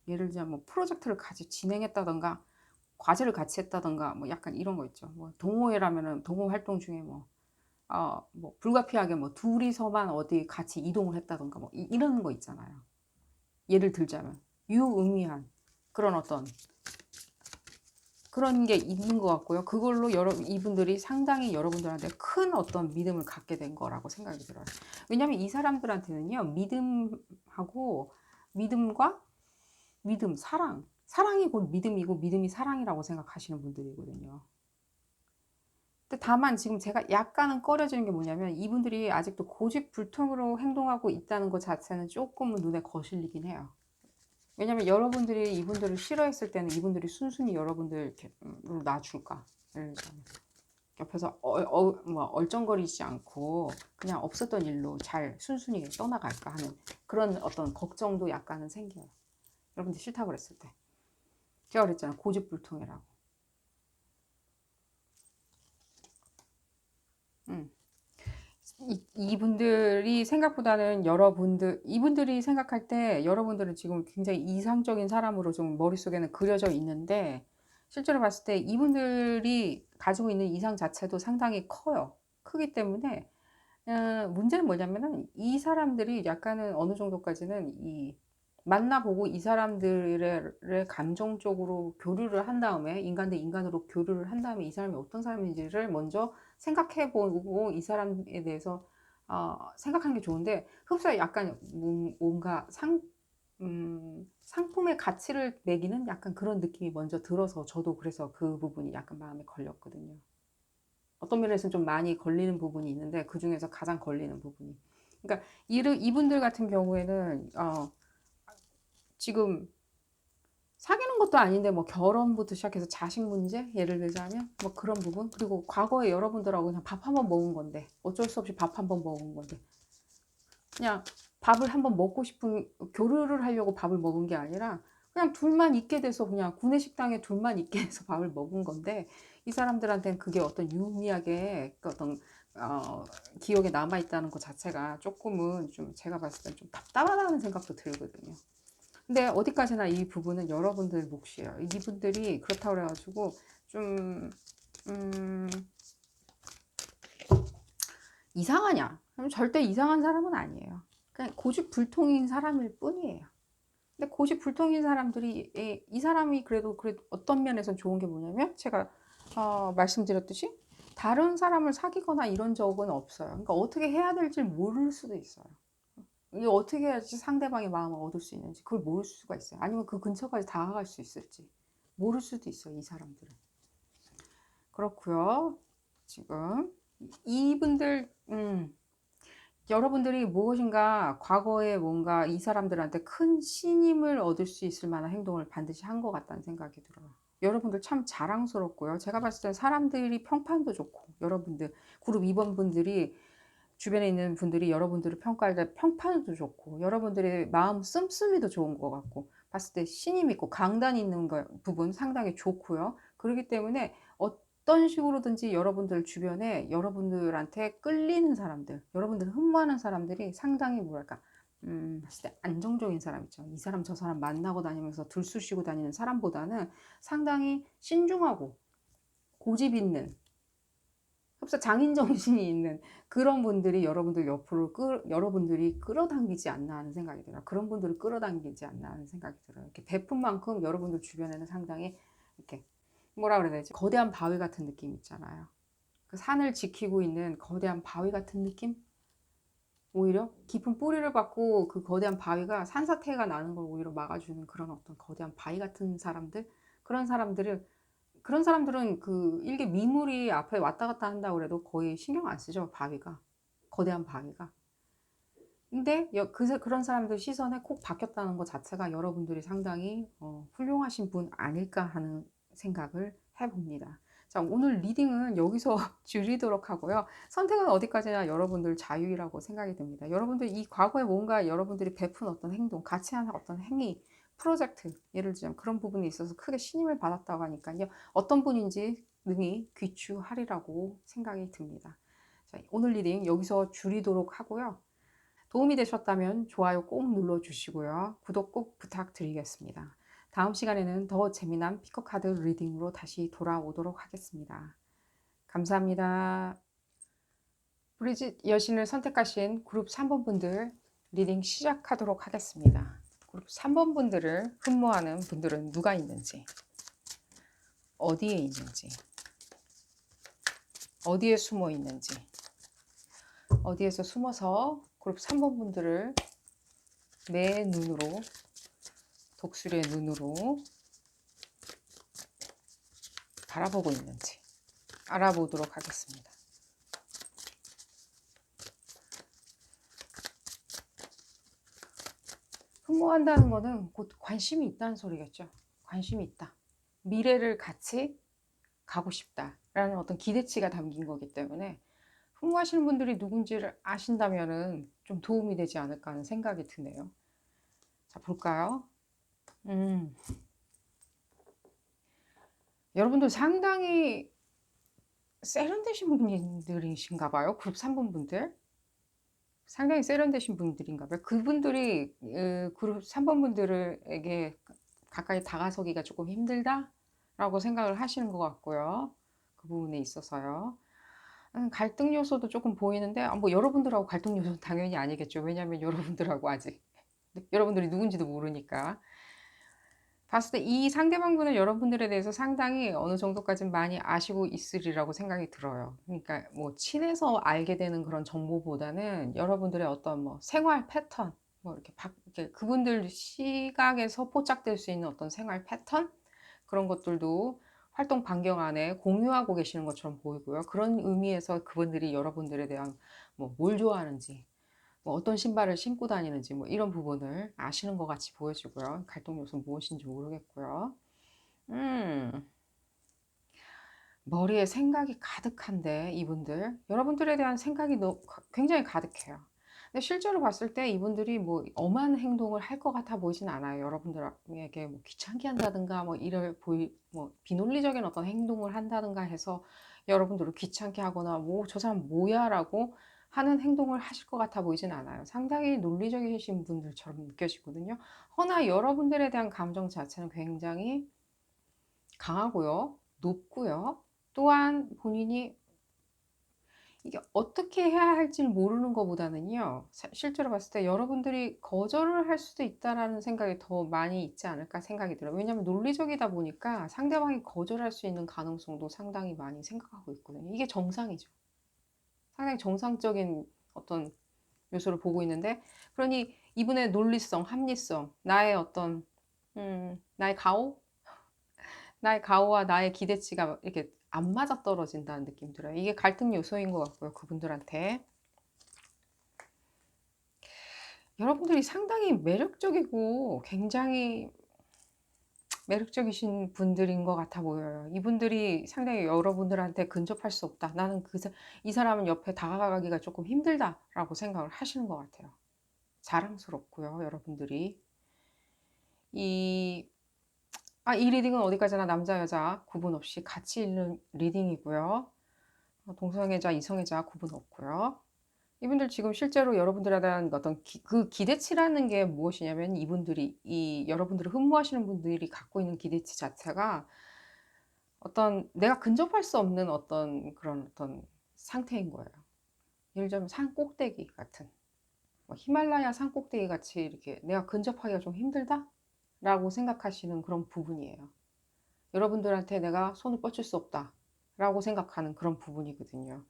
S1: 예를 들자면 뭐 프로젝트를 같이 진행했다던가, 과제를 같이 했다던가, 뭐 약간 이런 거 있죠. 뭐 동호회라면은 동호 활동 중에 뭐 불가피하게 뭐 둘이서만 어디 같이 이동을 했다던가 뭐 이런 거 있잖아요. 예를 들자면 유의미한 그런 어떤 그런 게 있는 것 같고요. 그걸로 이분들이 상당히 여러분들한테 큰 어떤 믿음을 갖게 된 거라고 생각이 들어요. 왜냐하면 이 사람들한테는요, 믿음과 믿음, 사랑이 곧 믿음이고 믿음이 사랑이라고 생각하시는 분들이거든요. 근데 다만 지금 제가 약간은 꺼려지는 게 뭐냐면 이분들이 아직도 고집불통으로 행동하고 있다는 것 자체는 조금은 눈에 거슬리긴 해요. 왜냐면 여러분들이 이분들을 싫어했을 때는 이분들이 순순히 여러분들 이렇게 놔줄까? 예를 들자면 옆에서 뭐 얼쩡거리지 않고 그냥 없었던 일로 잘 순순히 떠나갈까 하는 그런 어떤 걱정도 약간은 생겨요. 여러분들 싫다고 그랬을 때. 제가 그랬잖아요. 고집불통이라고. 음. 이분들이 생각보다는 이분들이 생각할 때 여러분들은 지금 굉장히 이상적인 사람으로 좀 머릿속에는 그려져 있는데 실제로 봤을 때 이분들이 가지고 있는 이상 자체도 상당히 커요. 크기 때문에 문제는 뭐냐면은 이 사람들이 약간은 어느 정도까지는 만나보고 이 사람들의 감정적으로 교류를 한 다음에 인간 대 인간으로 교류를 한 다음에 이 사람이 어떤 사람인지를 먼저 생각해보고 이 사람에 대해서 생각하는 게 좋은데 흡사 약간 뭔가 상품의 가치를 매기는 약간 그런 느낌이 먼저 들어서 저도 그래서 그 부분이 약간 마음에 걸렸거든요. 어떤 면에서는 좀 많이 걸리는 부분이 있는데 그 중에서 가장 걸리는 부분이. 그러니까 이분들 같은 경우에는 지금 사귀는 것도 아닌데 뭐 결혼부터 시작해서 자식 문제 예를 들자면 뭐 그런 부분 그리고 과거에 여러분들하고 그냥 밥 한번 먹은 건데 어쩔 수 없이 밥 한번 먹은 건데 그냥 밥을 한번 먹고 싶은 교류를 하려고 밥을 먹은 게 아니라 그냥 둘만 있게 돼서 그냥 구내식당에 둘만 있게 돼서 밥을 먹은 건데 이 사람들한테는 그게 어떤 유의미하게 그 어떤 기억에 남아 있다는 것 자체가 조금은 좀 제가 봤을 땐 좀 답답하다는 생각도 들거든요. 근데 어디까지나 이 부분은 여러분들 몫이에요. 이분들이 그렇다고 그래가지고 좀 음, 이상하냐? 절대 이상한 사람은 아니에요. 그냥 고집불통인 사람일 뿐이에요. 근데 고집불통인 사람들이 이 사람이 그래도 어떤 면에서 좋은 게 뭐냐면 제가 말씀드렸듯이 다른 사람을 사귀거나 이런 적은 없어요. 그러니까 어떻게 해야 될지 모를 수도 있어요. 이게 어떻게 해야지 상대방의 마음을 얻을 수 있는지 그걸 모를 수가 있어요. 아니면 그 근처까지 다가갈 수 있을지 모를 수도 있어요. 이 사람들은. 그렇고요. 지금 이분들 여러분들이 무엇인가 과거에 뭔가 이 사람들한테 큰 신임을 얻을 수 있을 만한 행동을 반드시 한 것 같다는 생각이 들어요. 여러분들 참 자랑스럽고요. 제가 봤을 땐 사람들이 평판도 좋고 여러분들 그룹 2번 분들이 주변에 있는 분들이 여러분들을 평가할 때 평판도 좋고 여러분들의 마음 씀씀이도 좋은 것 같고 봤을 때 신임 있고 강단 있는 부분 상당히 좋고요. 그렇기 때문에 어떤 식으로든지 여러분들 주변에 여러분들한테 끌리는 사람들, 여러분들 흠모하는 사람들이 상당히 뭐랄까 봤을 때 안정적인 사람 있죠. 이 사람 저 사람 만나고 다니면서 들쑤시고 다니는 사람보다는 상당히 신중하고 고집 있는 흡사 장인 정신이 있는 그런 분들이 여러분들 옆으로 여러분들이 끌어당기지 않나 하는 생각이 들어요. 그런 분들을 끌어당기지 않나 하는 생각이 들어요. 이렇게 베푼 만큼 여러분들 주변에는 상당히 이렇게 뭐라 그래야 되지? 거대한 바위 같은 느낌 있잖아요. 그 산을 지키고 있는 거대한 바위 같은 느낌? 오히려 깊은 뿌리를 받고 그 거대한 바위가 산사태가 나는 걸 오히려 막아주는 그런 어떤 거대한 바위 같은 사람들? 그런 사람들은 그 일개 미물이 앞에 왔다 갔다 한다고 해도 거의 신경 안 쓰죠, 바위가. 거대한 바위가. 근데 그런 사람들 시선에 콕 박혔다는 것 자체가 여러분들이 상당히 훌륭하신 분 아닐까 하는 생각을 해봅니다. 자, 오늘 리딩은 여기서 줄이도록 하고요. 선택은 어디까지나 여러분들 자유라고 생각이 듭니다. 여러분들 이 과거에 뭔가 여러분들이 베푼 어떤 행동, 같이 한 어떤 행위, 프로젝트, 예를 들자면 그런 부분에 있어서 크게 신임을 받았다고 하니까요. 어떤 분인지 능히 귀추하리라고 생각이 듭니다. 자, 오늘 리딩 여기서 줄이도록 하고요. 도움이 되셨다면 좋아요 꼭 눌러주시고요. 구독 꼭 부탁드리겠습니다. 다음 시간에는 더 재미난 피커카드 리딩으로 다시 돌아오도록 하겠습니다. 감사합니다. 브리짓 여신을 선택하신 그룹 3번 분들 리딩 시작하도록 하겠습니다. 그룹 3번 분들을 흠모하는 분들은 누가 있는지, 어디에 있는지, 어디에 숨어 있는지, 어디에서 숨어서 그룹 3번 분들을 내 눈으로, 독수리의 눈으로 바라보고 있는지 알아보도록 하겠습니다. 흠모한다는 거는 곧 관심이 있다는 소리겠죠. 관심이 있다. 미래를 같이 가고 싶다라는 어떤 기대치가 담긴 거기 때문에 흠모하시는 분들이 누군지를 아신다면은 좀 도움이 되지 않을까 하는 생각이 드네요. 자, 볼까요? 여러분들 상당히 세련되신 분들이신가 봐요. 그룹 3번 분들. 상당히 세련되신 분들인가 봐요. 그분들이 그룹 3번 분들에게 가까이 다가서기가 조금 힘들다라고 생각을 하시는 것 같고요. 그 부분에 있어서요. 갈등 요소도 조금 보이는데 뭐 여러분들하고 갈등 요소는 당연히 아니겠죠. 왜냐하면 여러분들하고 아직 여러분들이 누군지도 모르니까. 봤을 때 이 상대방분은 여러분들에 대해서 상당히 어느 정도까지는 많이 아시고 있으리라고 생각이 들어요. 그러니까 뭐 친해서 알게 되는 그런 정보보다는 여러분들의 어떤 뭐 생활 패턴, 뭐 이렇게 그분들 시각에서 포착될 수 있는 어떤 생활 패턴 그런 것들도 활동 반경 안에 공유하고 계시는 것처럼 보이고요. 그런 의미에서 그분들이 여러분들에 대한 뭐 뭘 좋아하는지 뭐 어떤 신발을 신고 다니는지 뭐 이런 부분을 아시는 것 같이 보여지고요. 갈등 요소 무엇인지 모르겠고요. 머리에 생각이 가득한데 이분들 여러분들에 대한 생각이 굉장히 가득해요. 근데 실제로 봤을 때 이분들이 뭐 엄한 행동을 할 것 같아 보이진 않아요. 여러분들에게 뭐 귀찮게 한다든가 뭐 뭐 비논리적인 어떤 행동을 한다든가 해서 여러분들을 귀찮게 하거나 뭐 저 사람 뭐야라고 하는 행동을 하실 것 같아 보이진 않아요. 상당히 논리적이신 분들처럼 느껴지거든요. 허나 여러분들에 대한 감정 자체는 굉장히 강하고요, 높고요. 또한 본인이 이게 어떻게 해야 할지를 모르는 것보다는요, 실제로 봤을 때 여러분들이 거절을 할 수도 있다라는 생각이 더 많이 있지 않을까 생각이 들어요. 왜냐하면 논리적이다 보니까 상대방이 거절할 수 있는 가능성도 상당히 많이 생각하고 있거든요. 이게 정상이죠. 상당히 정상적인 어떤 요소를 보고 있는데, 그러니 이분의 논리성, 합리성, 나의 어떤, 나의 가오? 나의 가오와 나의 기대치가 이렇게 안 맞아떨어진다는 느낌이 들어요. 이게 갈등 요소인 것 같고요. 그분들한테. 여러분들이 상당히 매력적이고 굉장히 매력적이신 분들인 것 같아 보여요. 이분들이 상당히 여러분들한테 근접할 수 없다. 나는 이 사람은 옆에 다가가기가 조금 힘들다라고 생각을 하시는 것 같아요. 자랑스럽고요, 여러분들이. 이, 이 리딩은 어디까지나 남자, 여자 구분 없이 같이 읽는 리딩이고요. 동성애자, 이성애자 구분 없고요. 이분들 지금 실제로 여러분들에 대한 어떤 그 기대치라는 게 무엇이냐면 이분들이, 여러분들을 흠모하시는 분들이 갖고 있는 기대치 자체가 어떤 내가 근접할 수 없는 어떤 그런 어떤 상태인 거예요. 예를 들면 산 꼭대기 같은, 뭐 히말라야 산 꼭대기 같이 이렇게 내가 근접하기가 좀 힘들다? 라고 생각하시는 그런 부분이에요. 여러분들한테 내가 손을 뻗칠 수 없다 라고 생각하는 그런 부분이거든요.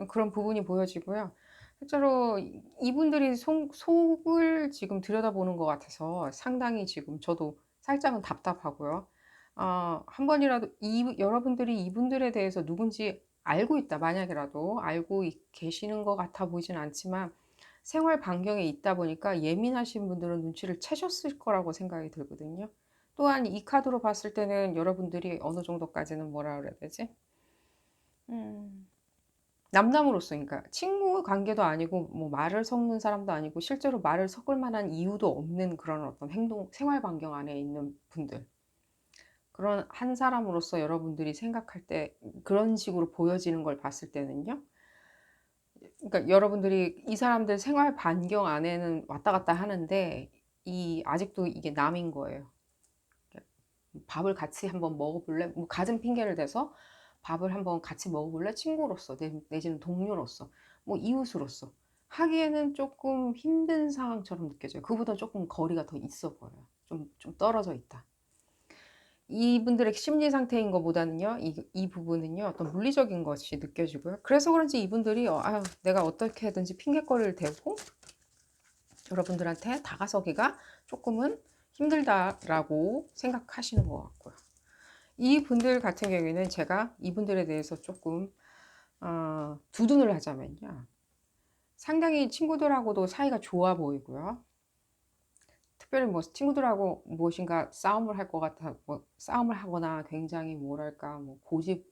S1: 그런 부분이 보여지고요. 실제로 이분들이 속을 지금 들여다보는 것 같아서 상당히 지금 저도 살짝은 답답하고요. 한 번이라도 여러분들이 이분들에 대해서 누군지 알고 있다, 만약이라도 알고 계시는 것 같아 보이진 않지만 생활 반경에 있다 보니까 예민하신 분들은 눈치를 채셨을 거라고 생각이 들거든요. 또한 이 카드로 봤을 때는 여러분들이 어느 정도까지는 뭐라 그래야 되지? 남남으로서, 그러니까 친구 관계도 아니고 뭐 말을 섞는 사람도 아니고 실제로 말을 섞을 만한 이유도 없는 그런 어떤 생활 반경 안에 있는 분들. 그런 한 사람으로서 여러분들이 생각할 때 그런 식으로 보여지는 걸 봤을 때는요. 그러니까 여러분들이 이 사람들 생활 반경 안에는 왔다 갔다 하는데 아직도 이게 남인 거예요. 밥을 같이 한번 먹어볼래? 뭐 갖은 핑계를 대서 밥을 한번 같이 먹어볼래? 친구로서 내지는 동료로서 뭐 이웃으로서 하기에는 조금 힘든 상황처럼 느껴져요. 그보다 조금 거리가 더 있어 보여요. 좀 떨어져 있다. 이분들의 심리 상태인 것보다는요, 이 부분은요, 어떤 물리적인 것이 느껴지고요. 그래서 그런지 이분들이, 내가 어떻게든지 핑계거리를 대고 여러분들한테 다가서기가 조금은 힘들다라고 생각하시는 것 같고요. 이분들 같은 경우에는 제가 이분들에 대해서 조금, 두둔을 하자면요. 상당히 친구들하고도 사이가 좋아 보이고요. 특별히 뭐 친구들하고 무엇인가 싸움을 할 것 같아, 뭐 싸움을 하거나 굉장히 뭐랄까, 뭐 고집,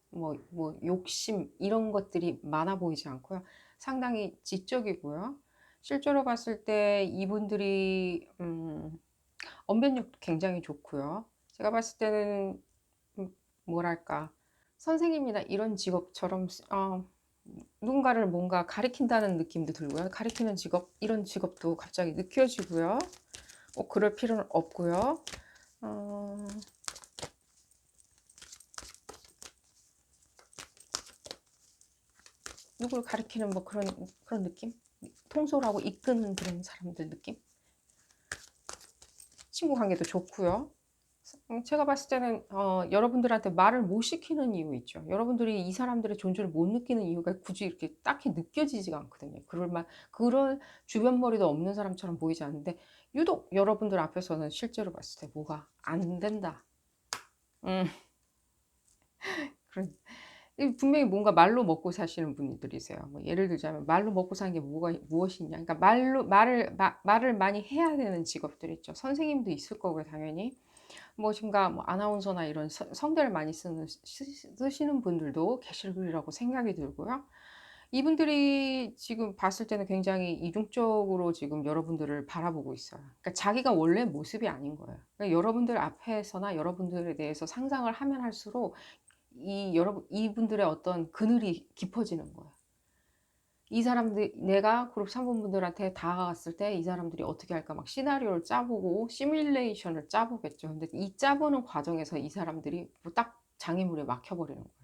S1: 뭐 욕심, 이런 것들이 많아 보이지 않고요. 상당히 지적이고요. 실제로 봤을 때 이분들이, 언변력도 굉장히 좋고요. 제가 봤을 때는, 뭐랄까, 선생님이나 이런 직업처럼, 누군가를 뭔가 가리킨다는 느낌도 들고요. 가리키는 직업, 이런 직업도 갑자기 느껴지고요. 그럴 필요는 없고요. 어, 누구를 가리키는 뭐 그런 느낌? 통솔하고 이끄는 그런 사람들 느낌? 친구 관계도 좋고요. 제가 봤을 때는 여러분들한테 말을 못 시키는 이유 있죠. 여러분들이 이 사람들의 존재를 못 느끼는 이유가 굳이 이렇게 딱히 느껴지지가 않거든요. 그런 주변 머리도 없는 사람처럼 보이지 않는데 유독 여러분들 앞에서는 실제로 봤을 때 뭐가 안 된다. 음, 그런 분명히 뭔가 말로 먹고 사시는 분들이세요. 뭐 예를 들자면 말로 먹고 사는 게 무엇이냐. 그러니까 말을 많이 해야 되는 직업들 있죠. 선생님도 있을 거고요, 당연히. 무엇인가 뭐 아나운서나 이런 성대를 많이 쓰시는 분들도 계실 거라고 생각이 들고요. 이분들이 지금 봤을 때는 굉장히 이중적으로 지금 여러분들을 바라보고 있어요. 그러니까 자기가 원래 모습이 아닌 거예요. 그러니까 여러분들 앞에서나 여러분들에 대해서 상상을 하면 할수록 이분들의 어떤 그늘이 깊어지는 거예요. 이 사람들, 내가 그룹 3분분들한테 다가갔을 때 이 사람들이 어떻게 할까 막 시나리오를 짜보고 시뮬레이션을 짜보겠죠. 근데 이 짜보는 과정에서 이 사람들이 뭐딱 장애물에 막혀버리는 거예요.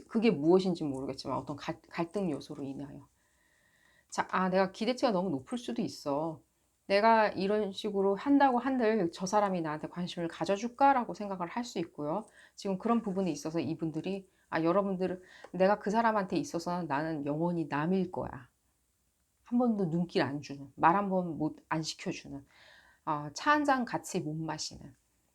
S1: 그게 무엇인지 모르겠지만 어떤 갈등 요소로 인하여. 내가 기대치가 너무 높을 수도 있어. 내가 이런 식으로 한다고 한들 저 사람이 나한테 관심을 가져줄까라고 생각을 할 수 있고요. 지금 그런 부분에 있어서 이분들이, 여러분들은 내가 그 사람한테 있어서 나는 영원히 남일 거야. 한 번도 눈길 안 주는, 말 한 번 못 안 시켜주는, 차 한 잔 같이 못 마시는.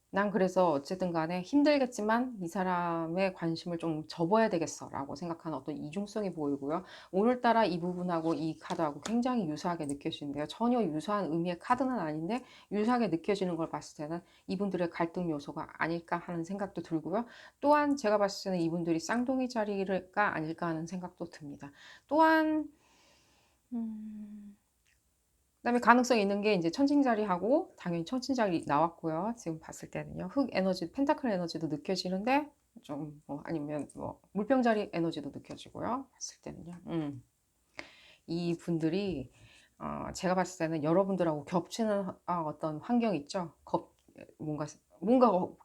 S1: 난 그래서 어쨌든 간에 힘들겠지만 이 사람의 관심을 좀 접어야 되겠어 라고 생각하는 어떤 이중성이 보이고요. 오늘따라 이 부분하고 이 카드하고 굉장히 유사하게 느껴지는데요. 전혀 유사한 의미의 카드는 아닌데 유사하게 느껴지는 걸 봤을 때는 이분들의 갈등 요소가 아닐까 하는 생각도 들고요. 또한 제가 봤을 때는 이분들이 쌍둥이 자리가 아닐까 하는 생각도 듭니다. 또한 그다음에 가능성이 있는 게 이제 천칭자리하고 당연히 천칭자리 나왔고요. 지금 봤을 때는요. 흑 에너지, 펜타클 에너지도 느껴지는데 좀 뭐 아니면 뭐 물병자리 에너지도 느껴지고요. 봤을 때는요. 이 분들이 제가 봤을 때는 여러분들하고 겹치는 어떤 환경이 있죠. 뭔가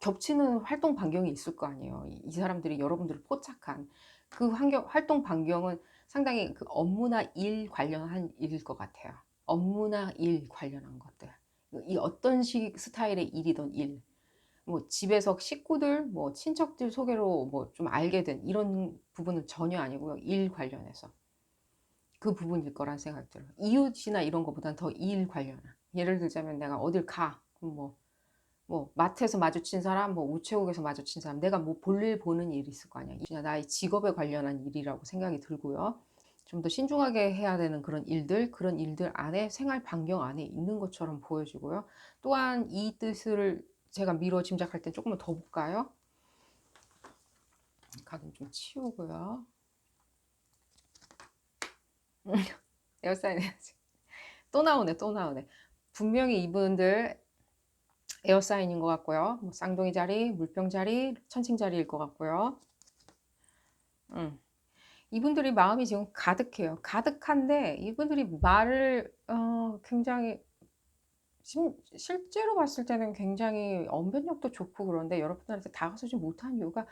S1: 겹치는 활동 반경이 있을 거 아니에요. 이 사람들이 여러분들을 포착한 그 활동 반경은 상당히 그 업무나 일 관련한 일일 것 같아요. 업무나 일 관련한 것들. 이 어떤 스타일의 일이든 일. 뭐 집에서 식구들, 뭐 친척들 소개로 뭐 좀 알게 된 이런 부분은 전혀 아니고요. 일 관련해서. 그 부분일 거란 생각이 들어요. 이웃이나 이런 것보다는 더 일 관련한. 예를 들자면 내가 어딜 가. 그럼 뭐 마트에서 마주친 사람, 뭐 우체국에서 마주친 사람, 내가 뭐 볼일 보는 일이 있을 거 아니야. 나의 직업에 관련한 일이라고 생각이 들고요. 좀 더 신중하게 해야 되는 그런 일들 안에 생활 반경 안에 있는 것처럼 보여지고요. 또한 이 뜻을 제가 미뤄 짐작할 때 조금만 더 볼까요? 가끔 좀 치우고요. 에어사인 또 나오네, 또 나오네. 분명히 이분들 에어사인인 것 같고요. 뭐 쌍둥이 자리, 물병 자리, 천칭 자리일 것 같고요. 이분들이 마음이 지금 가득해요. 가득한데 이분들이 말을 굉장히 실제로 봤을 때는 굉장히 언변력도 좋고 그런데 여러분들한테 다가서지 못한 이유가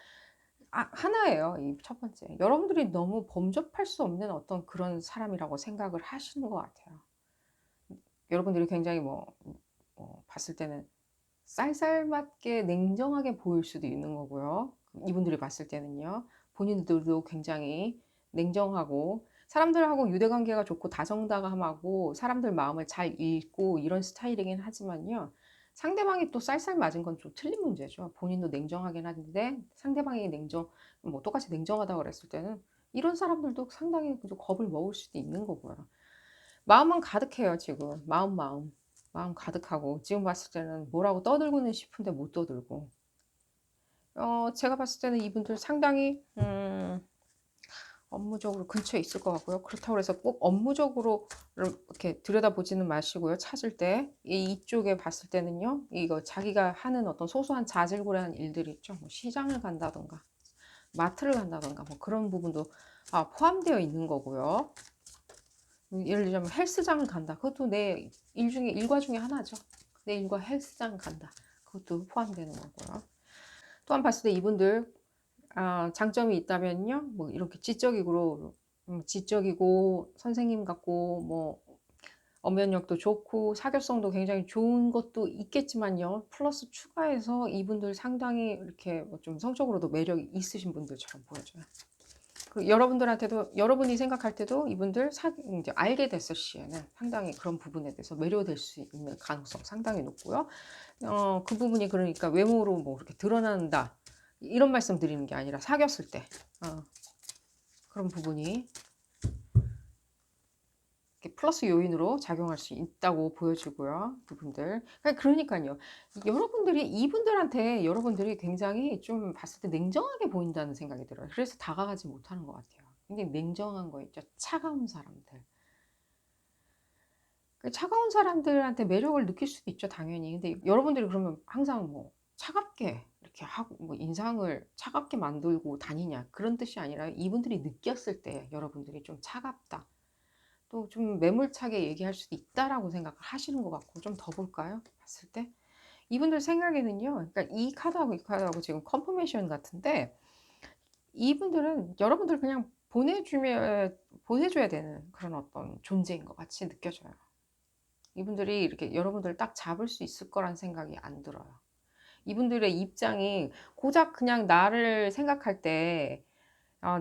S1: 하나예요. 이 첫 번째. 여러분들이 너무 범접할 수 없는 어떤 그런 사람이라고 생각을 하시는 것 같아요. 여러분들이 굉장히 봤을 때는 쌀쌀맞게 냉정하게 보일 수도 있는 거고요. 이분들이 봤을 때는요. 본인들도 굉장히 냉정하고 사람들하고 유대관계가 좋고 다정다감하고 사람들 마음을 잘 읽고 이런 스타일이긴 하지만요. 상대방이 또 쌀쌀 맞은 건 좀 틀린 문제죠. 본인도 냉정하긴 한데 상대방이 똑같이 냉정하다고 그랬을 때는 이런 사람들도 상당히 좀 겁을 먹을 수도 있는 거고요. 마음은 가득해요, 지금. 마음 가득하고. 지금 봤을 때는 뭐라고 떠들고는 싶은데 못 떠들고. 제가 봤을 때는 이분들 상당히, 업무적으로 근처에 있을 것 같고요. 그렇다고 해서 꼭 업무적으로 이렇게 들여다보지는 마시고요. 찾을 때. 이쪽에 봤을 때는요. 이거 자기가 하는 어떤 소소한 자질구레한 일들이 있죠. 뭐 시장을 간다던가, 마트를 간다던가, 뭐 그런 부분도 포함되어 있는 거고요. 예를 들자면 헬스장을 간다. 그것도 내 일과 중에 하나죠. 내 일과 헬스장 간다. 그것도 포함되는 거고요. 또한 봤을 때 이분들 장점이 있다면요. 뭐 이렇게 지적이고 선생님 같고 뭐 언변력도 좋고 사교성도 굉장히 좋은 것도 있겠지만요. 플러스 추가해서 이분들 상당히 이렇게 좀 성적으로도 매력이 있으신 분들처럼 보여져요. 여러분들한테도 여러분이 생각할 때도 이분들 이제 알게 됐을 시에는 상당히 그런 부분에 대해서 매료될 수 있는 가능성 상당히 높고요. 그 부분이 그러니까 외모로 뭐 이렇게 드러난다 이런 말씀 드리는 게 아니라 사귀었을 때 그런 부분이 플러스 요인으로 작용할 수 있다고 보여지고요. 그분들. 그러니까요. 여러분들이 굉장히 좀 봤을 때 냉정하게 보인다는 생각이 들어요. 그래서 다가가지 못하는 것 같아요. 굉장히 냉정한 거 있죠. 차가운 사람들. 차가운 사람들한테 매력을 느낄 수도 있죠, 당연히. 근데 여러분들이 그러면 항상 뭐 차갑게 이렇게 하고 뭐 인상을 차갑게 만들고 다니냐 그런 뜻이 아니라 이분들이 느꼈을 때 여러분들이 좀 차갑다. 또 좀 매몰차게 얘기할 수도 있다라고 생각을 하시는 것 같고 좀 더 볼까요? 봤을 때 이분들 생각에는요. 그러니까 이 카드하고 지금 컨퍼메이션 같은데 이분들은 여러분들 그냥 보내줘야 되는 그런 어떤 존재인 것 같이 느껴져요. 이분들이 이렇게 여러분들 딱 잡을 수 있을 거란 생각이 안 들어요. 이분들의 입장이 고작 그냥 나를 생각할 때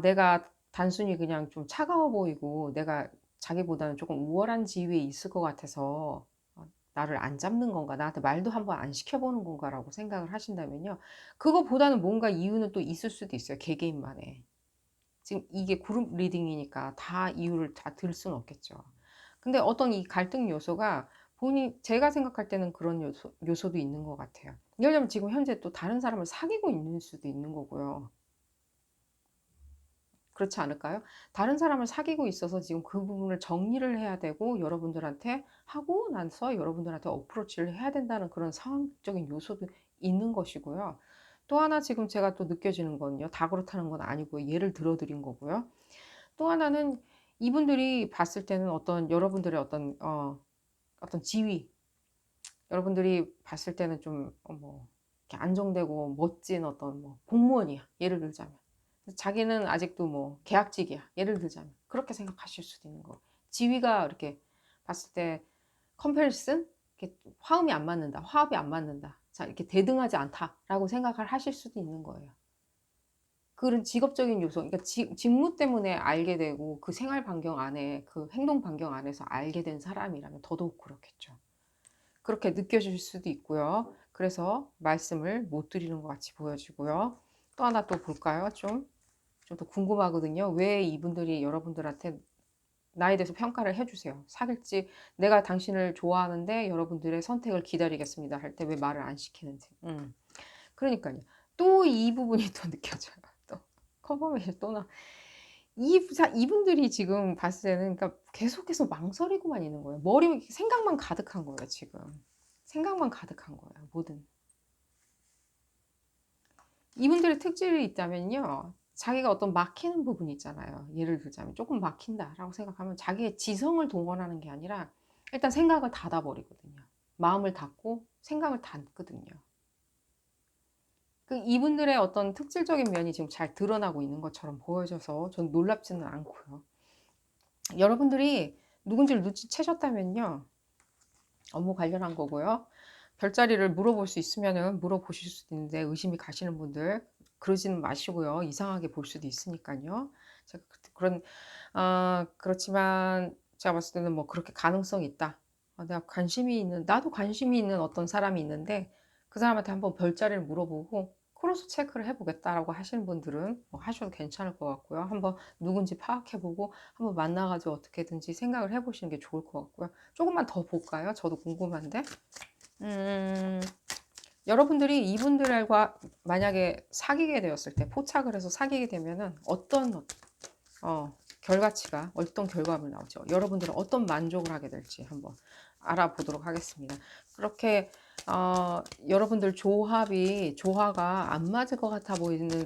S1: 내가 단순히 그냥 좀 차가워 보이고 내가 자기보다는 조금 우월한 지위에 있을 것 같아서 나를 안 잡는 건가? 나한테 말도 한번 안 시켜보는 건가라고 생각을 하신다면요. 그거보다는 뭔가 이유는 또 있을 수도 있어요. 개개인만의. 지금 이게 그룹 리딩이니까 다 이유를 다 들 수는 없겠죠. 근데 어떤 이 갈등 요소가 제가 생각할 때는 그런 요소도 있는 것 같아요. 예를 들면 지금 현재 또 다른 사람을 사귀고 있는 수도 있는 거고요. 그렇지 않을까요? 다른 사람을 사귀고 있어서 지금 그 부분을 정리를 해야 되고 여러분들한테 하고 나서 여러분들한테 어프로치를 해야 된다는 그런 상황적인 요소도 있는 것이고요. 또 하나 지금 제가 또 느껴지는 건요. 다 그렇다는 건 아니고요. 예를 들어 드린 거고요. 또 하나는 이분들이 봤을 때는 어떤 여러분들의 어떤 지위, 여러분들이 봤을 때는 좀 이렇게 안정되고 멋진 어떤 공무원이야. 예를 들자면. 자기는 아직도 계약직이야. 예를 들자면. 그렇게 생각하실 수도 있는 거고. 지위가 이렇게 봤을 때 컴패리슨? 이렇게 화음이 안 맞는다. 화합이 안 맞는다. 자, 이렇게 대등하지 않다라고 생각을 하실 수도 있는 거예요. 그런 직업적인 요소, 그러니까 직무 때문에 알게 되고 그 생활 반경 안에, 그 행동 반경 안에서 알게 된 사람이라면 더더욱 그렇겠죠. 그렇게 느껴질 수도 있고요. 그래서 말씀을 못 드리는 것 같이 보여지고요. 또 하나 또 볼까요? 좀 더 궁금하거든요. 왜 이분들이 여러분들한테 나에 대해서 평가를 해주세요. 사귈지, 내가 당신을 좋아하는데 여러분들의 선택을 기다리겠습니다. 할 때 왜 말을 안 시키는지. 그러니까요. 또 이 부분이 또 느껴져요. 또 컨퍼메이션 또 이분들이 지금 봤을 때는 그러니까 계속해서 망설이고만 있는 거예요. 머리 생각만 가득한 거예요, 지금. 생각만 가득한 거예요, 뭐든. 이분들의 특질이 있다면요. 자기가 어떤 막히는 부분이 있잖아요. 예를 들자면 조금 막힌다라고 생각하면 자기의 지성을 동원하는 게 아니라 일단 생각을 닫아버리거든요. 마음을 닫고 생각을 닫거든요. 이분들의 어떤 특질적인 면이 지금 잘 드러나고 있는 것처럼 보여져서 전 놀랍지는 않고요. 여러분들이 누군지를 눈치채셨다면요. 업무 관련한 거고요. 별자리를 물어볼 수 있으면은 물어보실 수도 있는데 의심이 가시는 분들 그러지는 마시고요. 이상하게 볼 수도 있으니까요. 제가 그렇지만 제가 봤을 때는 그렇게 가능성이 있다. 나도 관심이 있는 어떤 사람이 있는데 그 사람한테 한번 별자리를 물어보고 크로스 체크를 해보겠다라고 하시는 분들은 하셔도 괜찮을 것 같고요. 한번 누군지 파악해보고 한번 만나가지고 어떻게든지 생각을 해보시는 게 좋을 것 같고요. 조금만 더 볼까요? 저도 궁금한데. 음, 여러분들이 이분들과 만약에 사귀게 되었을 때, 포착을 해서 사귀게 되면은 결과치가, 어떤 결과물 나오죠? 여러분들은 어떤 만족을 하게 될지 한번 알아보도록 하겠습니다. 그렇게, 여러분들 조화가 안 맞을 것 같아 보이지는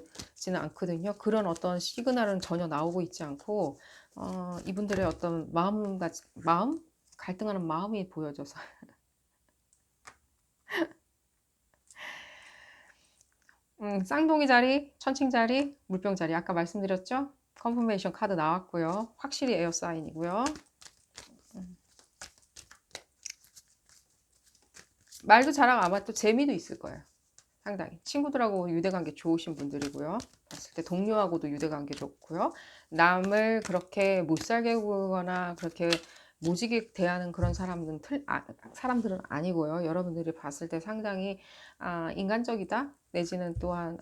S1: 않거든요. 그런 어떤 시그널은 전혀 나오고 있지 않고, 이분들의 어떤 마음? 갈등하는 마음이 보여져서. 쌍둥이 자리, 천칭 자리, 물병 자리 아까 말씀드렸죠? 컨퍼메이션 카드 나왔고요. 확실히 에어 사인이고요. 말도 잘하고 아마 또 재미도 있을 거예요. 상당히 친구들하고 유대관계 좋으신 분들이고요. 봤을 때 동료하고도 유대관계 좋고요. 남을 그렇게 못 살게 구거나 그렇게 모지게 대하는 그런 사람들은 아니고요. 여러분들이 봤을 때 상당히 인간적이다 내지는 또한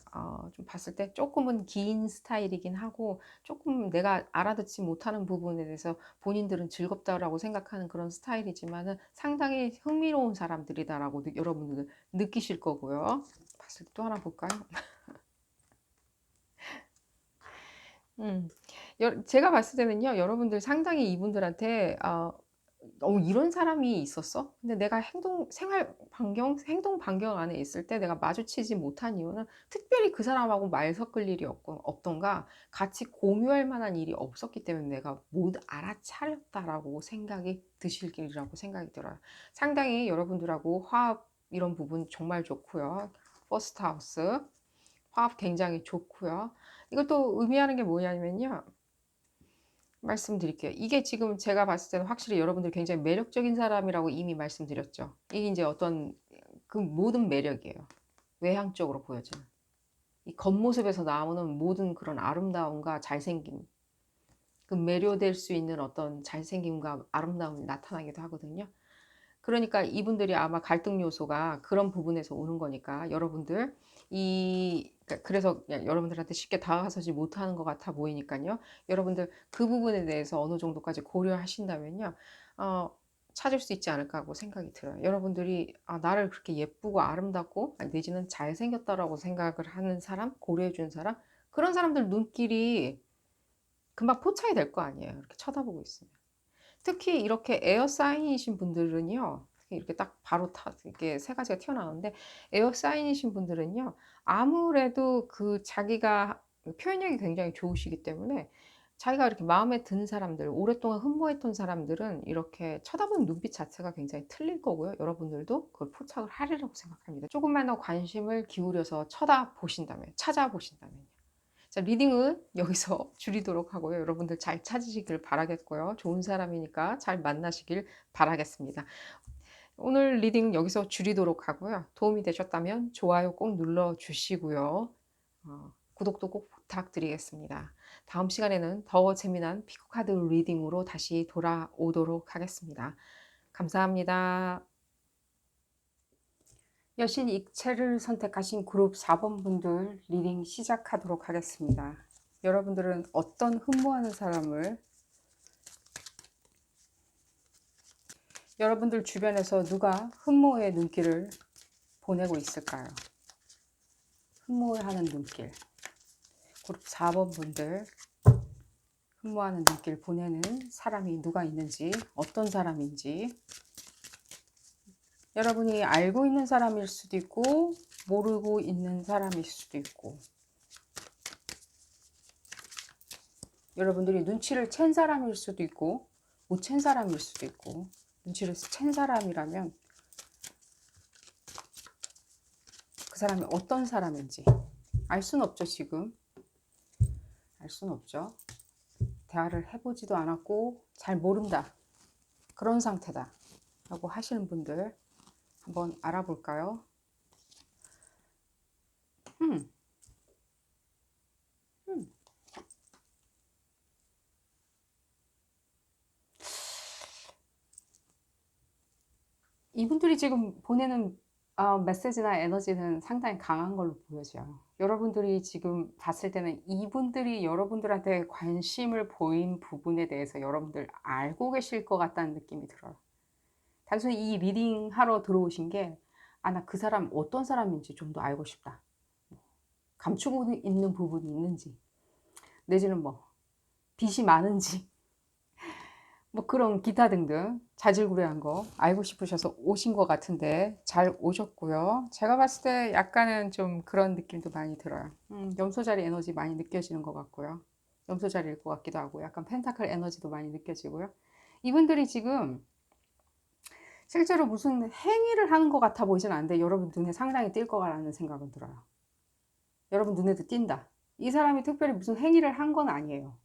S1: 좀 봤을 때 조금은 긴 스타일이긴 하고 조금 내가 알아듣지 못하는 부분에 대해서 본인들은 즐겁다라고 생각하는 그런 스타일이지만은 상당히 흥미로운 사람들이다라고 여러분들 느끼실 거고요. 봤을 때 또 하나 볼까요? 제가 봤을 때는요, 여러분들 상당히 이분들한테, 이런 사람이 있었어? 근데 내가 행동 반경 안에 있을 때 내가 마주치지 못한 이유는 특별히 그 사람하고 말 섞을 일이 없던가 같이 공유할 만한 일이 없었기 때문에 내가 못 알아차렸다라고 생각이 드실기라고 생각이 들어요. 상당히 여러분들하고 화합 이런 부분 정말 좋고요. 퍼스트 하우스. 화합 굉장히 좋고요. 이것도 의미하는 게 뭐냐면요. 말씀드릴게요. 이게 지금 제가 봤을 때는 확실히 여러분들이 굉장히 매력적인 사람이라고 이미 말씀드렸죠. 이게 이제 어떤 그 모든 매력이에요. 외향적으로 보여지는. 이 겉모습에서 나오는 모든 그런 아름다움과 잘생김. 그 매료될 수 있는 어떤 잘생김과 아름다움이 나타나기도 하거든요. 그러니까 이분들이 아마 갈등 요소가 그런 부분에서 오는 거니까 여러분들 그래서 여러분들한테 쉽게 다가서지 못하는 것 같아 보이니까요. 여러분들 그 부분에 대해서 어느 정도까지 고려하신다면요. 어, 찾을 수 있지 않을까 하고 생각이 들어요. 여러분들이 나를 그렇게 예쁘고 아름답고 내지는 잘생겼다라고 생각을 하는 사람, 고려해 준 사람, 그런 사람들 눈길이 금방 포착이 될 거 아니에요. 이렇게 쳐다보고 있으면. 특히 이렇게 에어사인이신 분들은요. 이렇게 딱 바로 이렇게 세 가지가 튀어나오는데 에어사인이신 분들은요. 아무래도 그 자기가 표현력이 굉장히 좋으시기 때문에 자기가 이렇게 마음에 든 사람들, 오랫동안 흠모했던 사람들은 이렇게 쳐다보는 눈빛 자체가 굉장히 틀릴 거고요. 여러분들도 그걸 포착을 하리라고 생각합니다. 조금만 더 관심을 기울여서 쳐다보신다면, 찾아보신다면. 자, 리딩은 여기서 줄이도록 하고요. 여러분들 잘 찾으시길 바라겠고요. 좋은 사람이니까 잘 만나시길 바라겠습니다. 오늘 리딩 여기서 줄이도록 하고요. 도움이 되셨다면 좋아요 꼭 눌러주시고요. 구독도 꼭 부탁드리겠습니다. 다음 시간에는 더 재미난 피코카드 리딩으로 다시 돌아오도록 하겠습니다. 감사합니다. 여신 익체를 선택하신 그룹 4번 분들 리딩 시작하도록 하겠습니다. 여러분들은 어떤 흠모하는 사람을, 여러분들 주변에서 누가 흠모의 눈길을 보내고 있을까요? 흠모하는 눈길. 그룹 4번 분들 흠모하는 눈길 보내는 사람이 누가 있는지, 어떤 사람인지, 여러분이 알고 있는 사람일 수도 있고 모르고 있는 사람일 수도 있고, 여러분들이 눈치를 챈 사람일 수도 있고 못 챈 사람일 수도 있고, 눈치를 챈 사람이라면 그 사람이 어떤 사람인지 알 수는 없죠. 지금 알 수는 없죠. 대화를 해보지도 않았고 잘 모른다, 그런 상태다 라고 하시는 분들 한번 알아볼까요? 음. 이분들이 지금 보내는 메시지나 에너지는 상당히 강한 걸로 보여져요. 여러분들이 지금 봤을 때는 이분들이 여러분들한테 관심을 보인 부분에 대해서 여러분들 알고 계실 것 같다는 느낌이 들어요. 단순히 이 리딩 하러 들어오신 게 나 그 사람 어떤 사람인지 좀 더 알고 싶다, 감추고 있는 부분이 있는지, 내지는 뭐 빚이 많은지, 뭐 그런 기타 등등 자질구레한 거 알고 싶으셔서 오신 것 같은데 잘 오셨고요. 제가 봤을 때 약간은 좀 그런 느낌도 많이 들어요. 염소자리 에너지 많이 느껴지는 것 같고요. 염소자리일 것 같기도 하고 약간 펜타클 에너지도 많이 느껴지고요. 이분들이 지금 실제로 무슨 행위를 하는 것 같아 보이진 않는데 여러분 눈에 상당히 띌 거라는 생각은 들어요. 여러분 눈에도 띈다. 이 사람이 특별히 무슨 행위를 한 건 아니에요.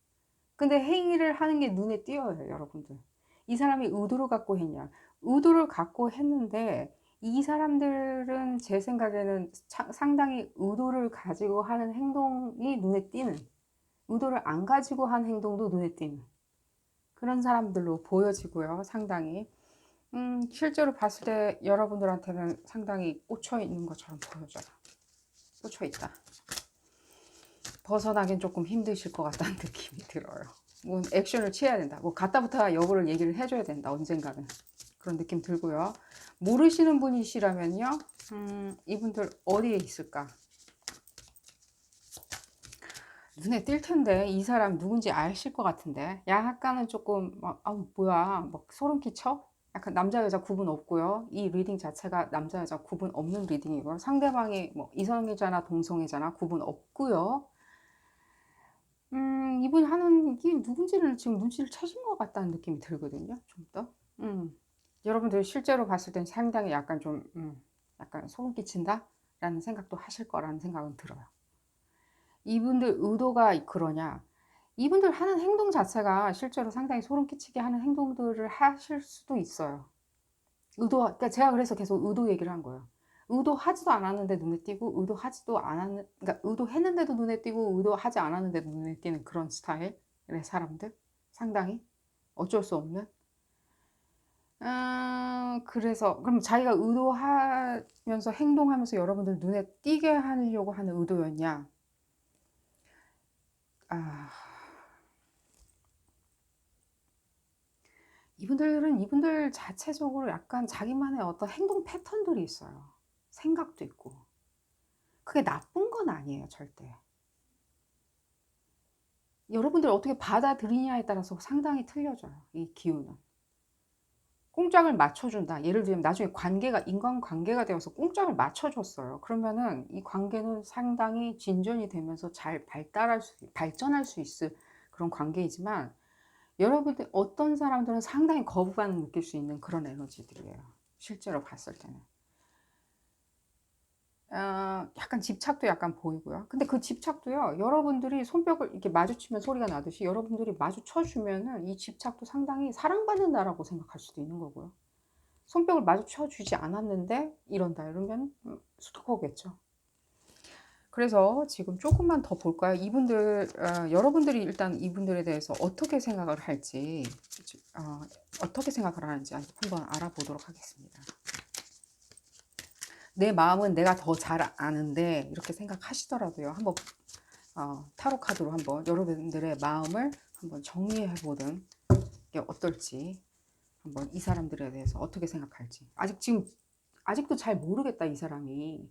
S1: 근데 행위를 하는 게 눈에 띄어요, 여러분들. 이 사람이 의도를 갖고 했냐? 의도를 갖고 했는데 이 사람들은 제 생각에는 상당히 의도를 가지고 하는 행동이 눈에 띄는, 의도를 안 가지고 한 행동도 눈에 띄는 그런 사람들로 보여지고요. 상당히 실제로 봤을 때 여러분들한테는 상당히 꽂혀 있는 것처럼 보여져요. 꽂혀 있다. 벗어나긴 조금 힘드실 것 같다는 느낌이 들어요. 뭐 액션을 취해야 된다, 뭐 갔다부터 여부를 얘기를 해줘야 된다, 언젠가는. 그런 느낌 들고요. 모르시는 분이시라면요, 이분들 어디에 있을까? 눈에 띌 텐데 이 사람 누군지 아실 것 같은데 약간은 조금 막 뭐야 막 소름 끼쳐? 약간 남자 여자 구분 없고요. 이 리딩 자체가 남자 여자 구분 없는 리딩이고요. 상대방이 뭐 이성애자나 동성애자나 구분 없고요. 이분 하는 게 누군지를 지금 눈치를 채신 것 같다는 느낌이 들거든요. 좀 더. 여러분들 실제로 봤을 땐 상당히 약간 좀, 약간 소름 끼친다? 라는 생각도 하실 거라는 생각은 들어요. 이분들 의도가 그러냐? 이분들 하는 행동 자체가 실제로 상당히 소름 끼치게 하는 행동들을 하실 수도 있어요. 그러니까 제가 그래서 계속 의도 얘기를 한 거예요. 의도하지도 않았는데 눈에 띄고, 그러니까 의도했는데도 눈에 띄고, 의도하지 않았는데도 눈에 띄는 그런 스타일의 사람들? 상당히 어쩔 수 없는? 그래서 그럼 자기가 의도하면서 행동하면서 여러분들 눈에 띄게 하려고 하는 의도였냐? 아, 이분들은 이분들 자체적으로 약간 자기만의 어떤 행동 패턴들이 있어요. 생각도 있고. 그게 나쁜 건 아니에요, 절대. 여러분들 어떻게 받아들이냐에 따라서 상당히 틀려져요, 이 기운은. 꽁짝을 맞춰준다. 예를 들면 나중에 관계가, 인간관계가 되어서 꽁짝을 맞춰줬어요. 그러면은 이 관계는 상당히 진전이 되면서 잘 발전할 수 있을 그런 관계이지만, 여러분들 어떤 사람들은 상당히 거부감을 느낄 수 있는 그런 에너지들이에요. 실제로 봤을 때는. 약간 집착도 약간 보이고요. 근데 그 집착도요, 여러분들이 손뼉을 이렇게 마주치면 소리가 나듯이 여러분들이 마주쳐주면은 이 집착도 상당히 사랑받는다라고 생각할 수도 있는 거고요. 손뼉을 마주쳐 주지 않았는데 이런다 이러면 스토커겠죠. 그래서 지금 조금만 더 볼까요? 이분들, 여러분들이 일단 이분들에 대해서 어떻게 생각을 할지, 어떻게 생각을 하는지 한번 알아보도록 하겠습니다. 내 마음은 내가 더 잘 아는데 이렇게 생각하시더라도요. 한번 타로 카드로 한번 여러분들의 마음을 한번 정리해 보든 게 어떨지, 한번 이 사람들에 대해서 어떻게 생각할지. 아직도 잘 모르겠다 이 사람이,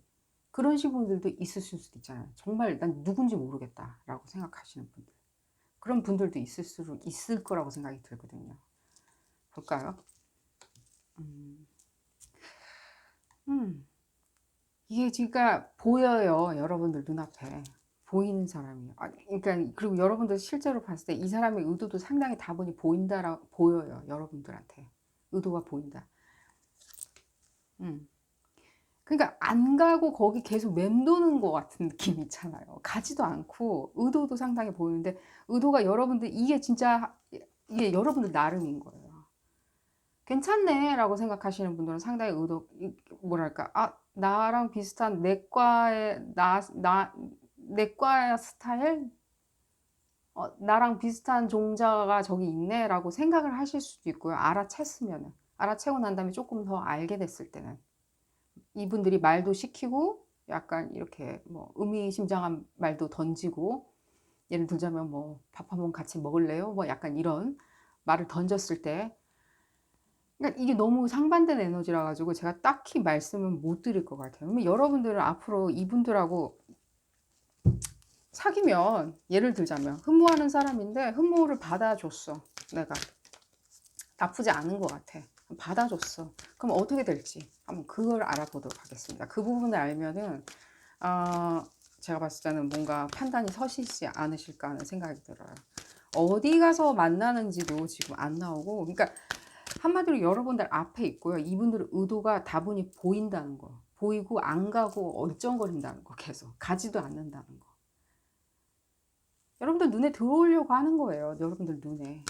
S1: 그런 식인 분들도 있으실 수도 있잖아요. 정말 난 누군지 모르겠다라고 생각하시는 분들, 그런 분들도 있을 거라고 생각이 들거든요. 볼까요? 음, 음. 이게 진짜 보여요. 여러분들 눈앞에 보이는 사람이에요. 그러니까 그리고 여러분들 실제로 봤을 때 이 사람의 의도도 상당히 다분히 보여요. 여러분들한테 의도가 보인다. 음. 그러니까 안 가고 거기 계속 맴도는 것 같은 느낌 있잖아요. 가지도 않고 의도도 상당히 보이는데, 의도가 여러분들 이게 진짜 이게 여러분들 나름인 거예요. 괜찮네라고 생각하시는 분들은 상당히 뭐랄까, 나랑 비슷한 내과 스타일, 나랑 비슷한 종자가 저기 있네라고 생각을 하실 수도 있고요. 알아채고 난 다음에 조금 더 알게 됐을 때는 이분들이 말도 시키고 약간 이렇게 뭐 의미심장한 말도 던지고, 예를 들자면 뭐 밥 한번 같이 먹을래요? 뭐 약간 이런 말을 던졌을 때, 그러니까 이게 너무 상반된 에너지라 가지고 제가 딱히 말씀은 못 드릴 것 같아요. 그러면 여러분들은 앞으로 이분들하고 사귀면, 예를 들자면 흠모하는 사람인데 흠모를 받아줬어. 내가 나쁘지 않은 것 같아. 받아줬어. 그럼 어떻게 될지 한번 그걸 알아보도록 하겠습니다. 그 부분을 알면은 어, 제가 봤을 때는 뭔가 판단이 서시지 않으실까 하는 생각이 들어요. 어디 가서 만나는지도 지금 안 나오고, 그러니까 한마디로 여러분들 앞에 있고요. 이분들의 의도가 다분히 보인다는 거. 보이고 안 가고 얼쩡거린다는 거. 계속 가지도 않는다는 거. 여러분들 눈에 들어오려고 하는 거예요. 여러분들 눈에.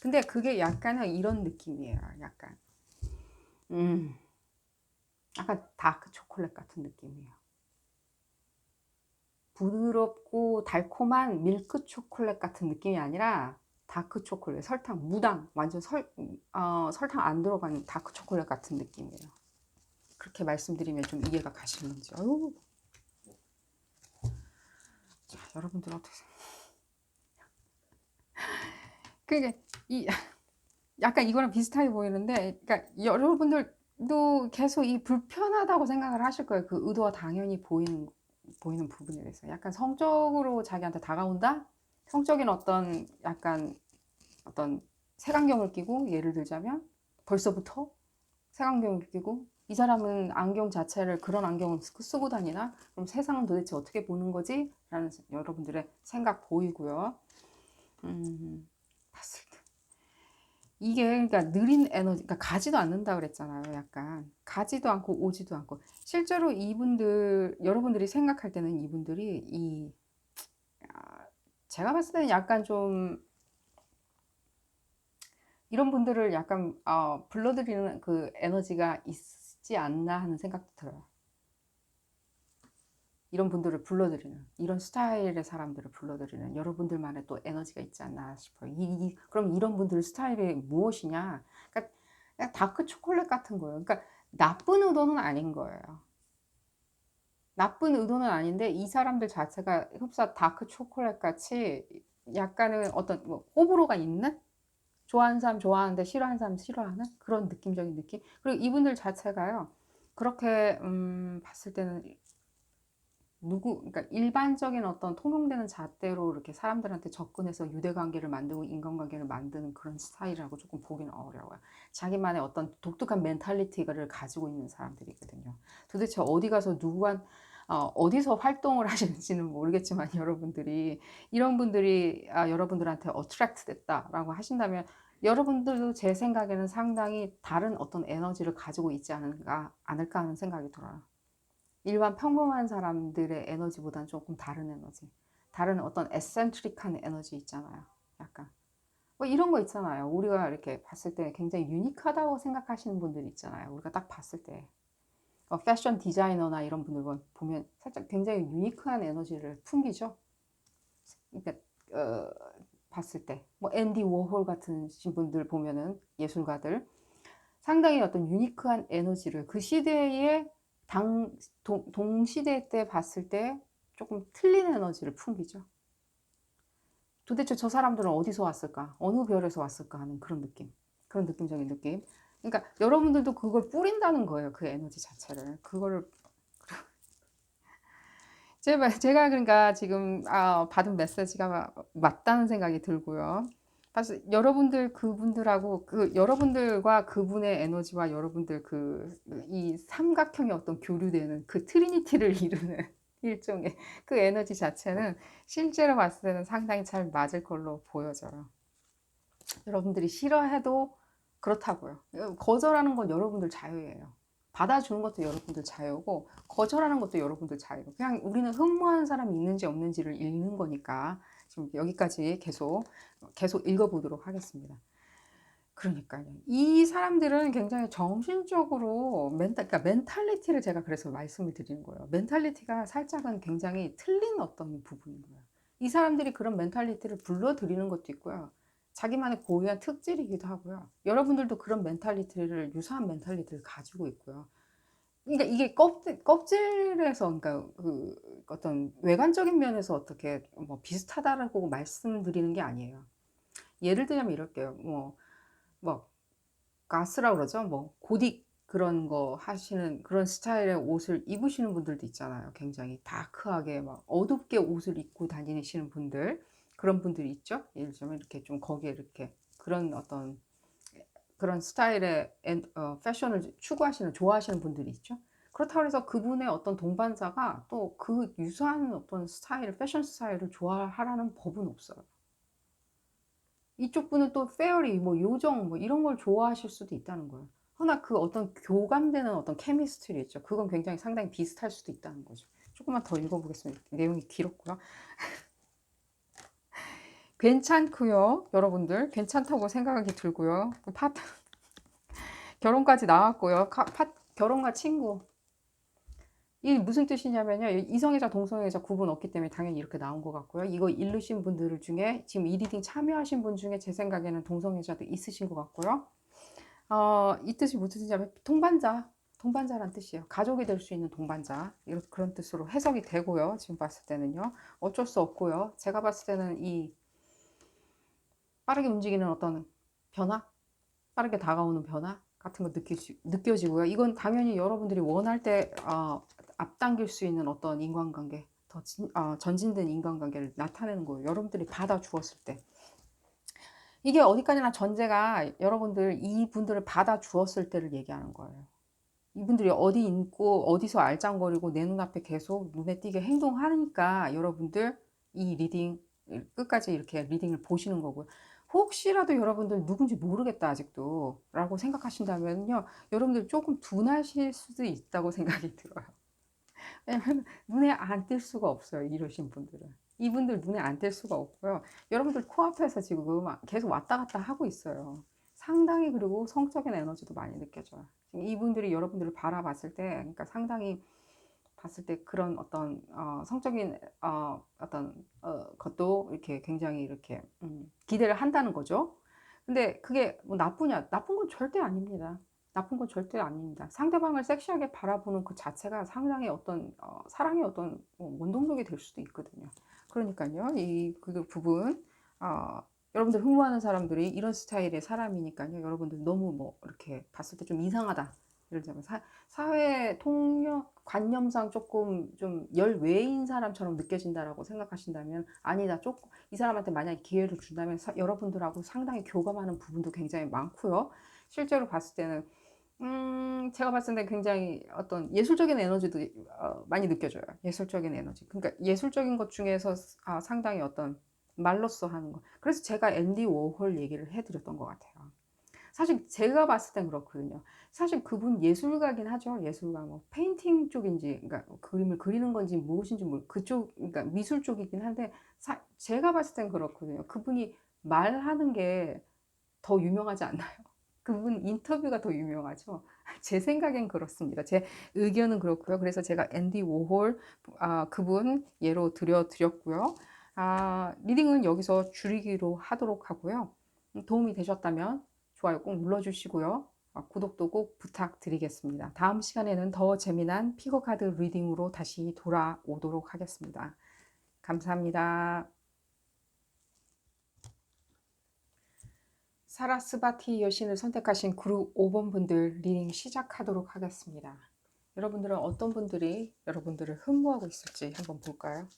S1: 근데 그게 약간은 이런 느낌이에요. 음, 약간 다크 초콜릿 같은 느낌이에요. 부드럽고 달콤한 밀크 초콜릿 같은 느낌이 아니라 다크 초콜릿, 설탕, 무당, 완전 설탕 안 들어간 다크 초콜릿 같은 느낌이에요. 그렇게 말씀드리면 좀 이해가 가시는지. 아유, 자, 여러분들 어떻게 그게 이 약간 이거랑 비슷하게 보이는데, 그러니까 여러분들도 계속 이 불편하다고 생각을 하실 거예요. 그 의도가 당연히 보이는 부분에 대해서 약간 성적으로 자기한테 다가온다. 성적인 어떤 색안경을 끼고, 예를 들자면 벌써부터 색안경을 끼고, 이 사람은 안경 자체를 그런 안경을 쓰고 다니나? 그럼 세상은 도대체 어떻게 보는 거지? 라는 여러분들의 생각 보이고요. 봤을 때 이게 그러니까 느린 에너지, 그러니까 가지도 않는다 그랬잖아요. 약간 가지도 않고 오지도 않고, 실제로 여러분들이 생각할 때는 이분들이 제가 봤을 때는 약간 좀 이런 분들을 약간 불러들이는 그 에너지가 있지 않나 하는 생각도 들어요. 이런 분들을 불러들이는, 이런 스타일의 사람들을 불러들이는 여러분들만의 또 에너지가 있지 않나 싶어요. 그럼 이런 분들 스타일이 무엇이냐? 그러니까 그냥 다크 초콜릿 같은 거예요. 그러니까 나쁜 의도는 아닌 거예요. 나쁜 의도는 아닌데 이 사람들 자체가 흡사 다크 초콜릿 같이 약간은 어떤 뭐 호불호가 있는, 좋아하는 사람 좋아하는데 싫어하는 사람 싫어하는 그런 느낌적인 느낌. 그리고 이분들 자체가요, 그렇게 봤을 때는 그러니까 일반적인 어떤 통용되는 잣대로 이렇게 사람들한테 접근해서 유대관계를 만들고 인간관계를 만드는 그런 스타일이라고 조금 보기는 어려워요. 자기만의 어떤 독특한 멘탈리티를 가지고 있는 사람들이거든요. 도대체 어디 가서 어디서 활동을 하시는지는 모르겠지만 여러분들이 이런 분들이 여러분들한테 어트랙트 됐다라고 하신다면 여러분들도 제 생각에는 상당히 다른 어떤 에너지를 가지고 있지 않을까 하는 생각이 들어요. 일반 평범한 사람들의 에너지보다는 조금 다른 에너지, 다른 어떤 에센트릭한 에너지 있잖아요. 약간 뭐 이런 거 있잖아요. 우리가 이렇게 봤을 때 굉장히 유니크하다고 생각하시는 분들 있잖아요. 우리가 딱 봤을 때 패션 디자이너나 이런 분들 보면 살짝 굉장히 유니크한 에너지를 풍기죠. 그러니까 어, 봤을 때 뭐 앤디 워홀 같은 분들 보면은 예술가들 상당히 어떤 유니크한 에너지를 그 시대의 동시대 때 봤을 때 조금 틀린 에너지를 풍기죠. 도대체 저 사람들은 어디서 왔을까? 어느 별에서 왔을까 하는 그런 느낌. 그런 느낌적인 느낌. 그러니까 여러분들도 그걸 뿌린다는 거예요. 그 에너지 자체를. 그거를 제가 그러니까 지금 받은 메시지가 맞다는 생각이 들고요. 사실 여러분들 그분들하고 여러분들과 그분의 에너지와 여러분들 이 삼각형의 어떤 교류되는 그 트리니티를 이루는 일종의 그 에너지 자체는 실제로 봤을 때는 상당히 잘 맞을 걸로 보여져요. 여러분들이 싫어해도 그렇다고요. 거절하는 건 여러분들 자유예요. 받아주는 것도 여러분들 자유고 거절하는 것도 여러분들 자유고, 그냥 우리는 흠모하는 사람이 있는지 없는지를 읽는 거니까 지금 여기까지 계속 읽어보도록 하겠습니다. 그러니까요. 이 사람들은 굉장히 정신적으로 그러니까 멘탈리티를 제가 그래서 말씀을 드리는 거예요. 멘탈리티가 살짝은 굉장히 틀린 어떤 부분인 거예요. 이 사람들이 그런 멘탈리티를 불러들이는 것도 있고요. 자기만의 고유한 특질이기도 하고요. 여러분들도 그런 멘탈리티를, 유사한 멘탈리티를 가지고 있고요. 그러니까 이게 껍질에서, 그러니까 어떤 외관적인 면에서 어떻게 뭐 비슷하다라고 말씀드리는 게 아니에요. 예를 들자면 이럴게요. 뭐 가스라 그러죠. 뭐 고딕 그런 거 하시는 그런 스타일의 옷을 입으시는 분들도 있잖아요. 굉장히 다크하게 막 어둡게 옷을 입고 다니시는 분들, 그런 분들이 있죠. 예를 들면 이렇게 좀 거기에 이렇게 그런 어떤 그런 스타일의 패션을 좋아하시는 분들이 있죠. 그렇다고 해서 그분의 어떤 동반자가 또 그 유사한 어떤 패션 스타일을 좋아하라는 법은 없어요. 이쪽 분은 또 페어리, 뭐 요정, 뭐 이런 걸 좋아하실 수도 있다는 거예요. 허나 그 어떤 교감되는 어떤 케미스트리 있죠. 그건 굉장히 상당히 비슷할 수도 있다는 거죠. 조금만 더 읽어보겠습니다. 내용이 길었고요. 괜찮고요. 여러분들 괜찮다고 생각이 들고요. 결혼까지 나왔고요. 결혼과 친구. 이 무슨 뜻이냐면요. 이성애자, 동성애자 구분 없기 때문에 당연히 이렇게 나온 것 같고요. 이거 읽으신 분들 중에 지금 이 리딩 참여하신 분 중에 제 생각에는 동성애자도 있으신 것 같고요. 이 뜻이 무슨 뜻이냐면 동반자란 뜻이에요. 가족이 될 수 있는 동반자. 그런 뜻으로 해석이 되고요. 지금 봤을 때는요. 어쩔 수 없고요. 제가 봤을 때는 이 빠르게 움직이는 어떤 변화? 빠르게 다가오는 변화 같은 거 느껴지고요. 이건 당연히 여러분들이 원할 때 앞당길 수 있는 어떤 인간관계, 전진된 인간관계를 나타내는 거예요. 여러분들이 받아주었을 때. 이게 어디까지나 전제가 여러분들 이분들을 받아주었을 때를 얘기하는 거예요. 이분들이 어디 있고 어디서 알짱거리고 내 눈앞에 계속 눈에 띄게 행동하니까 여러분들 이 리딩 끝까지 이렇게 리딩을 보시는 거고요. 혹시라도 여러분들 누군지 모르겠다 아직도 라고 생각하신다면요, 여러분들 조금 둔하실 수도 있다고 생각이 들어요. 왜냐면 눈에 안 띌 수가 없어요. 이러신 분들은. 이분들 눈에 안 띌 수가 없고요. 여러분들 코앞에서 지금 계속 왔다 갔다 하고 있어요. 상당히, 그리고 성적인 에너지도 많이 느껴져요. 지금 이분들이 여러분들을 바라봤을 때, 그러니까 상당히 봤을 때 그런 어떤 성적인 어떤 것도 이렇게 굉장히 이렇게 기대를 한다는 거죠. 근데 그게 뭐 나쁘냐? 나쁜 건 절대 아닙니다. 나쁜 건 절대 아닙니다. 상대방을 섹시하게 바라보는 그 자체가 상당히 어떤 사랑의 어떤 원동력이 될 수도 있거든요. 그러니까요, 이 그 부분 어, 여러분들 흠모하는 사람들이 이런 스타일의 사람이니까요. 여러분들 너무 뭐 이렇게 봤을 때 좀 이상하다. 예를 들면 사회 통념 관념상 조금 좀 열외인 사람처럼 느껴진다라고 생각하신다면 아니다. 조금 이 사람한테 만약에 기회를 준다면 여러분들하고 상당히 교감하는 부분도 굉장히 많고요. 실제로 봤을 때는 제가 봤을 때 굉장히 어떤 예술적인 에너지도 많이 느껴져요. 예술적인 에너지. 그러니까 예술적인 것 중에서 상당히 어떤 말로써 하는 거. 그래서 제가 앤디 워홀 얘기를 해드렸던 것 같아요. 사실 제가 봤을 땐 그렇거든요. 사실 그분 예술가긴 하죠. 예술가 뭐 페인팅 쪽인지 그러니까 그림을 그리는 건지 무엇인지 그쪽 그러니까 미술 쪽이긴 한데 제가 봤을 땐 그렇거든요. 그분이 말하는 게 더 유명하지 않나요? 그분 인터뷰가 더 유명하죠. 제 생각엔 그렇습니다. 제 의견은 그렇고요. 그래서 제가 앤디 워홀 그분 예로 드렸고요. 리딩은 여기서 줄이기로 하도록 하고요. 도움이 되셨다면 좋아요 꼭 눌러주시고요. 구독도 꼭 부탁드리겠습니다. 다음 시간에는 더 재미난 피거카드 리딩으로 다시 돌아오도록 하겠습니다. 감사합니다. 사라스바티 여신을 선택하신 그룹 5번 분들 리딩 시작하도록 하겠습니다. 여러분들은 어떤 분들이 여러분들을 흠모하고 있을지 한번 볼까요?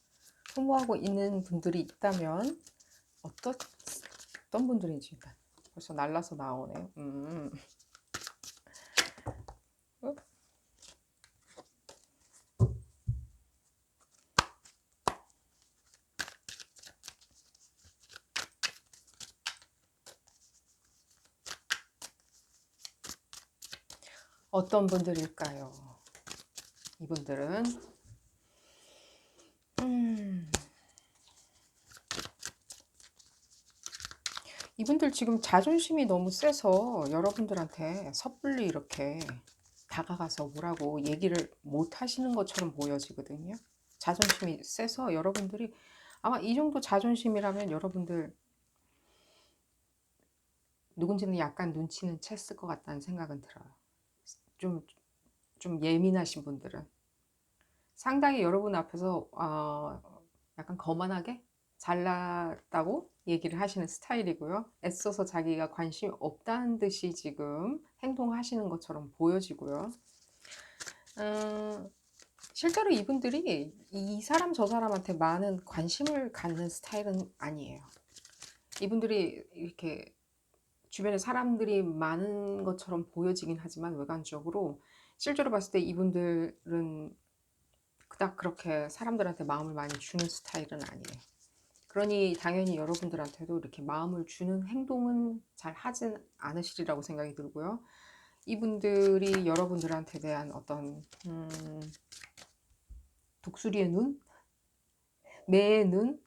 S1: 흠모하고 있는 분들이 있다면 어떤 분들인지 일단 벌써 날라서 나오네요. 어떤 분들일까요? 이분들은 이분들 지금 자존심이 너무 세서 여러분들한테 섣불리 이렇게 다가가서 뭐라고 얘기를 못 하시는 것처럼 보여지거든요. 자존심이 세서 여러분들이 아마 이 정도 자존심이라면 여러분들 누군지는 약간 눈치는 챘을 것 같다는 생각은 들어요. 좀, 좀 예민하신 분들은 상당히 여러분 앞에서 약간 거만하게 잘났다고 얘기를 하시는 스타일이고요. 애써서 자기가 관심 없다는 듯이 지금 행동하시는 것처럼 보여지고요. 실제로 이분들이 이 사람 저 사람한테 많은 관심을 갖는 스타일은 아니에요. 이분들이 이렇게 주변에 사람들이 많은 것처럼 보여지긴 하지만 외관적으로 실제로 봤을 때 이분들은 그닥 그렇게 사람들한테 마음을 많이 주는 스타일은 아니에요. 그러니 당연히 여러분들한테도 이렇게 마음을 주는 행동은 잘 하진 않으시리라고 생각이 들고요. 이분들이 여러분들한테 대한 어떤 독수리의 눈? 매의 눈?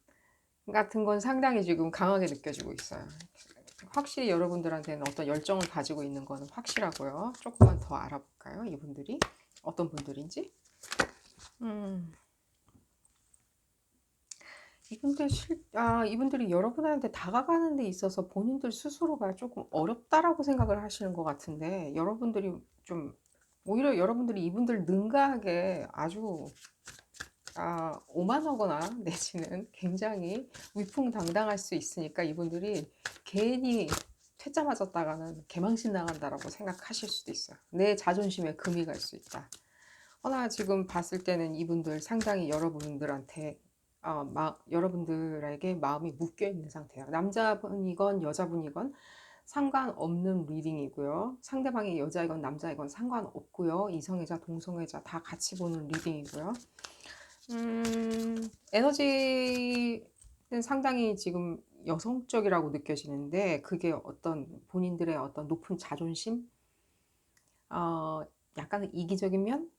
S1: 같은 건 상당히 지금 강하게 느껴지고 있어요. 확실히 여러분들한테는 어떤 열정을 가지고 있는 거는 확실하고요. 조금만 더 알아볼까요? 이분들이 어떤 분들인지. 이분들이 여러분한테 다가가는 데 있어서 본인들 스스로가 조금 어렵다라고 생각을 하시는 것 같은데, 여러분들이 좀, 오히려 여러분들이 이분들 능가하게 아주, 오만하거나 내지는 굉장히 위풍당당할 수 있으니까 이분들이 괜히 퇴짜 맞았다가는 개망신 나간다라고 생각하실 수도 있어요. 내 자존심에 금이 갈 수 있다. 허나 지금 봤을 때는 이분들 상당히 여러분들한테 여러분들에게 마음이 묶여 있는 상태예요. 남자분이건 여자분이건 상관없는 리딩이고요. 상대방이 여자이건 남자이건 상관없고요. 이성애자 동성애자 다 같이 보는 리딩이고요. 에너지는 상당히 지금 여성적이라고 느껴지는데 그게 어떤 본인들의 어떤 높은 자존심, 약간 이기적인 면,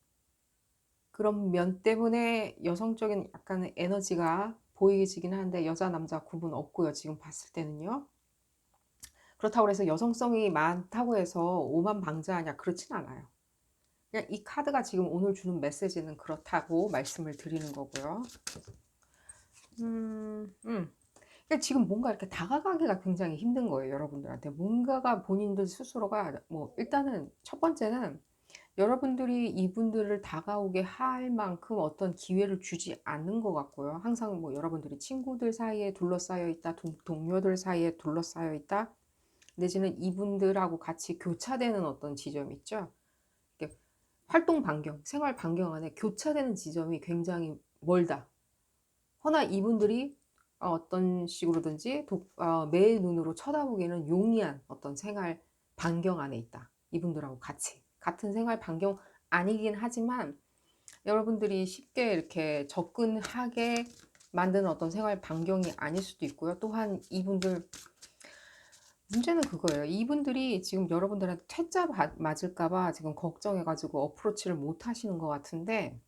S1: 그런 면 때문에 여성적인 약간의 에너지가 보이지긴 한데 여자 남자 구분 없고요. 지금 봤을 때는요. 그렇다고 해서 여성성이 많다고 해서 오만방자하냐 그렇진 않아요. 그냥 이 카드가 지금 오늘 주는 메시지는 그렇다고 말씀을 드리는 거고요. 그러니까 지금 뭔가 이렇게 다가가기가 굉장히 힘든 거예요, 여러분들한테. 뭔가가 본인들 스스로가 뭐 일단은 첫 번째는 여러분들이 이분들을 다가오게 할 만큼 어떤 기회를 주지 않는 것 같고요. 항상 뭐 여러분들이 친구들 사이에 둘러싸여 있다, 동료들 사이에 둘러싸여 있다, 내지는 이분들하고 같이 교차되는 어떤 지점 있죠. 이렇게 활동 반경, 생활 반경 안에 교차되는 지점이 굉장히 멀다. 허나 이분들이 어떤 식으로든지 매의 눈으로 쳐다보기에는 용이한 어떤 생활 반경 안에 있다. 이분들하고 같이. 같은 생활 반경 아니긴 하지만 여러분들이 쉽게 이렇게 접근하게 만드는 어떤 생활 반경이 아닐 수도 있고요. 또한 이분들, 문제는 그거예요. 이분들이 지금 여러분들한테 퇴짜 맞을까봐 지금 걱정해가지고 어프로치를 못 하시는 것 같은데,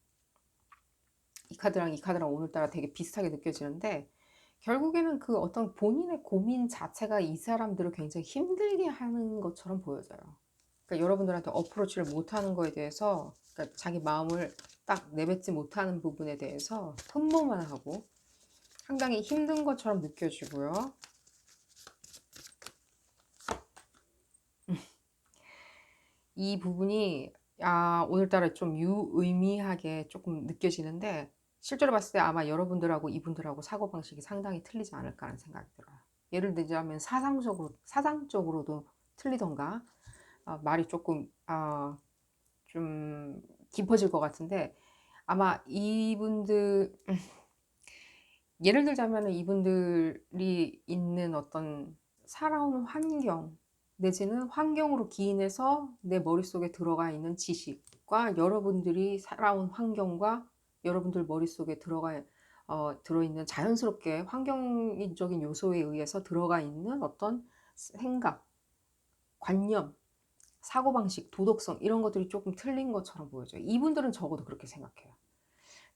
S1: 이 카드랑 오늘따라 되게 비슷하게 느껴지는데, 결국에는 그 어떤 본인의 고민 자체가 이 사람들을 굉장히 힘들게 하는 것처럼 보여져요. 그러니까 여러분들한테 어프로치를 못하는 거에 대해서, 그러니까 자기 마음을 딱 내뱉지 못하는 부분에 대해서 흠모만 하고 상당히 힘든 것처럼 느껴지고요. 이 부분이 오늘따라 좀 유의미하게 조금 느껴지는데, 실제로 봤을 때 아마 여러분들하고 이분들하고 사고방식이 상당히 틀리지 않을까 하는 생각이 들어요. 예를 들자면 사상적으로도 틀리던가, 말이 조금 좀 깊어질 것 같은데, 아마 예를 들자면 이분들이 있는 어떤 살아오는 환경, 내지는 환경으로 기인해서 내 머릿속에 들어가 있는 지식과 여러분들이 살아온 환경과 여러분들 머릿속에 들어있는 자연스럽게 환경적인 요소에 의해서 들어가 있는 어떤 생각, 관념, 사고방식, 도덕성 이런 것들이 조금 틀린 것처럼 보여져요. 이분들은 적어도 그렇게 생각해요.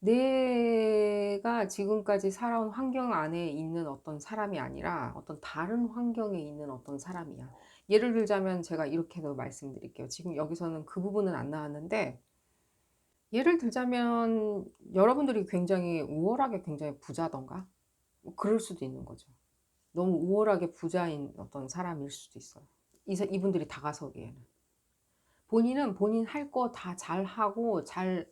S1: 내가 지금까지 살아온 환경 안에 있는 어떤 사람이 아니라 어떤 다른 환경에 있는 어떤 사람이야. 예를 들자면 제가 이렇게도 말씀드릴게요. 지금 여기서는 그 부분은 안 나왔는데, 예를 들자면 여러분들이 굉장히 우월하게 굉장히 부자던가 뭐 그럴 수도 있는 거죠. 너무 우월하게 부자인 어떤 사람일 수도 있어요. 이분들이 다가서기에는. 본인은 본인 할 거 다 잘하고 잘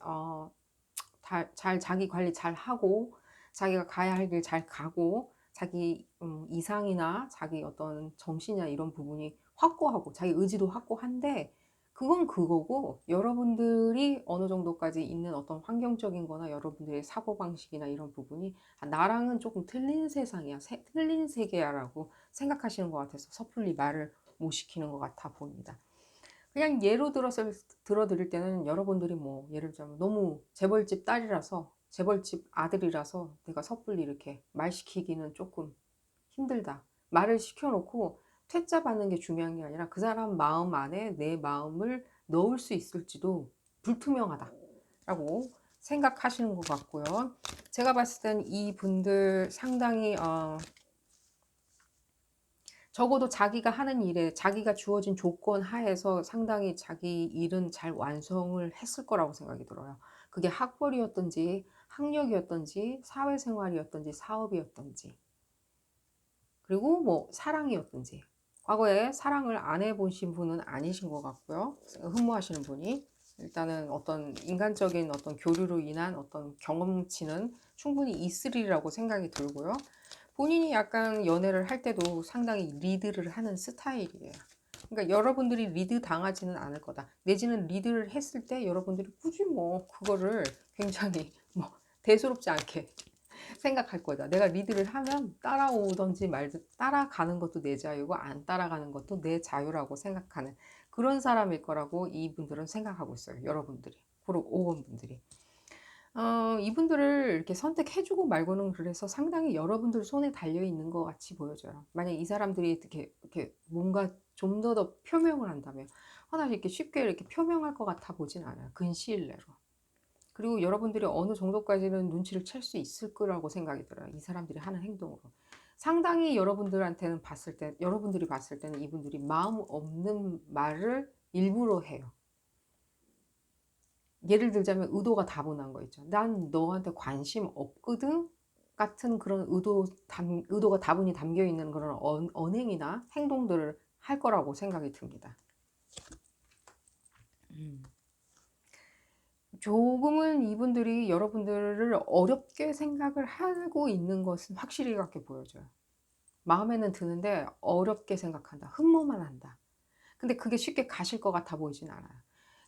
S1: 자기 관리 잘 하고 자기가 가야 할 길 잘 가고 자기 이상이나 자기 어떤 정신이나 이런 부분이 확고하고 자기 의지도 확고한데, 그건 그거고 여러분들이 어느 정도까지 있는 어떤 환경적인 거나 여러분들의 사고방식이나 이런 부분이 나랑은 조금 틀린 세상이야, 틀린 세계야 라고 생각하시는 것 같아서 섣불리 말을 못 시키는 것 같아 보입니다. 그냥 예로 들어서 들어드릴 때는 여러분들이 뭐 예를 들자면 너무 재벌집 딸이라서 재벌집 아들이라서 내가 섣불리 이렇게 말 시키기는 조금 힘들다. 말을 시켜놓고 퇴짜 받는 게 중요한 게 아니라 그 사람 마음 안에 내 마음을 넣을 수 있을지도 불투명하다라고 생각하시는 것 같고요. 제가 봤을 땐 이분들 상당히 적어도 자기가 하는 일에 자기가 주어진 조건 하에서 상당히 자기 일은 잘 완성을 했을 거라고 생각이 들어요. 그게 학벌이었든지 학력이었든지 사회생활이었든지 사업이었든지 그리고 뭐 사랑이었든지, 과거에 사랑을 안 해보신 분은 아니신 것 같고요. 흠모하시는 분이 일단은 어떤 인간적인 어떤 교류로 인한 어떤 경험치는 충분히 있으리라고 생각이 들고요. 본인이 약간 연애를 할 때도 상당히 리드를 하는 스타일이에요. 그러니까 여러분들이 리드 당하지는 않을 거다. 내지는 리드를 했을 때 여러분들이 굳이 뭐 그거를 굉장히 뭐 대수롭지 않게 생각할 거다. 내가 리드를 하면 따라오든지 말든 따라가는 것도 내 자유고 안 따라가는 것도 내 자유라고 생각하는 그런 사람일 거라고 이분들은 생각하고 있어요. 여러분들이. 그리고 5번 분들이. 이분들을 이렇게 선택해주고 말고는 그래서 상당히 여러분들 손에 달려 있는 것 같이 보여져요. 만약 이 사람들이 이렇게 뭔가 좀 더 표명을 한다면, 하나 이렇게 쉽게 이렇게 표명할 것 같아 보진 않아요. 근시일 내로. 그리고 여러분들이 어느 정도까지는 눈치를 챌 수 있을 거라고 생각이 들어요. 이 사람들이 하는 행동으로. 상당히 여러분들이 봤을 때는 이분들이 마음 없는 말을 일부러 해요. 예를 들자면 의도가 다분한 거 있죠. 난 너한테 관심 없거든? 같은 그런 의도가 다분히 담겨 있는 그런 언행이나 행동들을 할 거라고 생각이 듭니다. 조금은 이분들이 여러분들을 어렵게 생각을 하고 있는 것은 확실히 그렇게 보여져요. 마음에는 드는데 어렵게 생각한다. 흠모만 한다. 근데 그게 쉽게 가실 것 같아 보이진 않아요.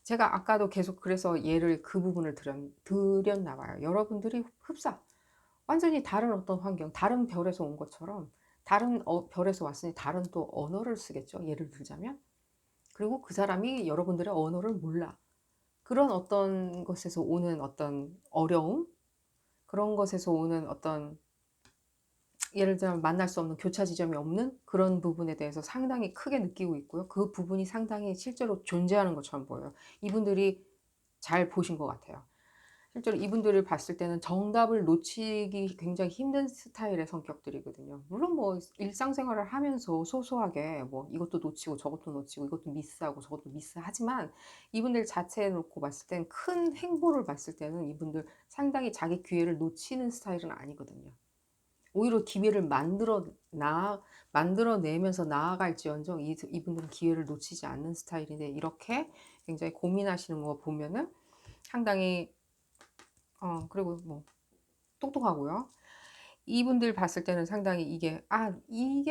S1: 제가 아까도 계속 그래서 예를 그 부분을 드렸나 봐요. 여러분들이 흡사 완전히 다른 어떤 환경, 다른 별에서 온 것처럼 다른 별에서 왔으니 다른 또 언어를 쓰겠죠. 예를 들자면. 그리고 그 사람이 여러분들의 언어를 몰라. 그런 어떤 것에서 오는 어떤 어려움, 그런 것에서 오는 어떤 예를 들면 만날 수 없는 교차 지점이 없는 그런 부분에 대해서 상당히 크게 느끼고 있고요. 그 부분이 상당히 실제로 존재하는 것처럼 보여요. 이분들이 잘 보신 것 같아요. 실제로 이분들을 봤을 때는 정답을 놓치기 굉장히 힘든 스타일의 성격들이거든요. 물론 뭐 일상생활을 하면서 소소하게 뭐 이것도 놓치고 저것도 놓치고 이것도 미스하고 저것도 미스하지만 이분들 자체에 놓고 봤을 땐 큰 행보를 봤을 때는 이분들 상당히 자기 기회를 놓치는 스타일은 아니거든요. 오히려 기회를 만들어내면서 나아갈지언정 이분들은 기회를 놓치지 않는 스타일인데 이렇게 굉장히 고민하시는 거 보면은 상당히 그리고 뭐 똑똑하고요. 이분들 봤을 때는 상당히 이게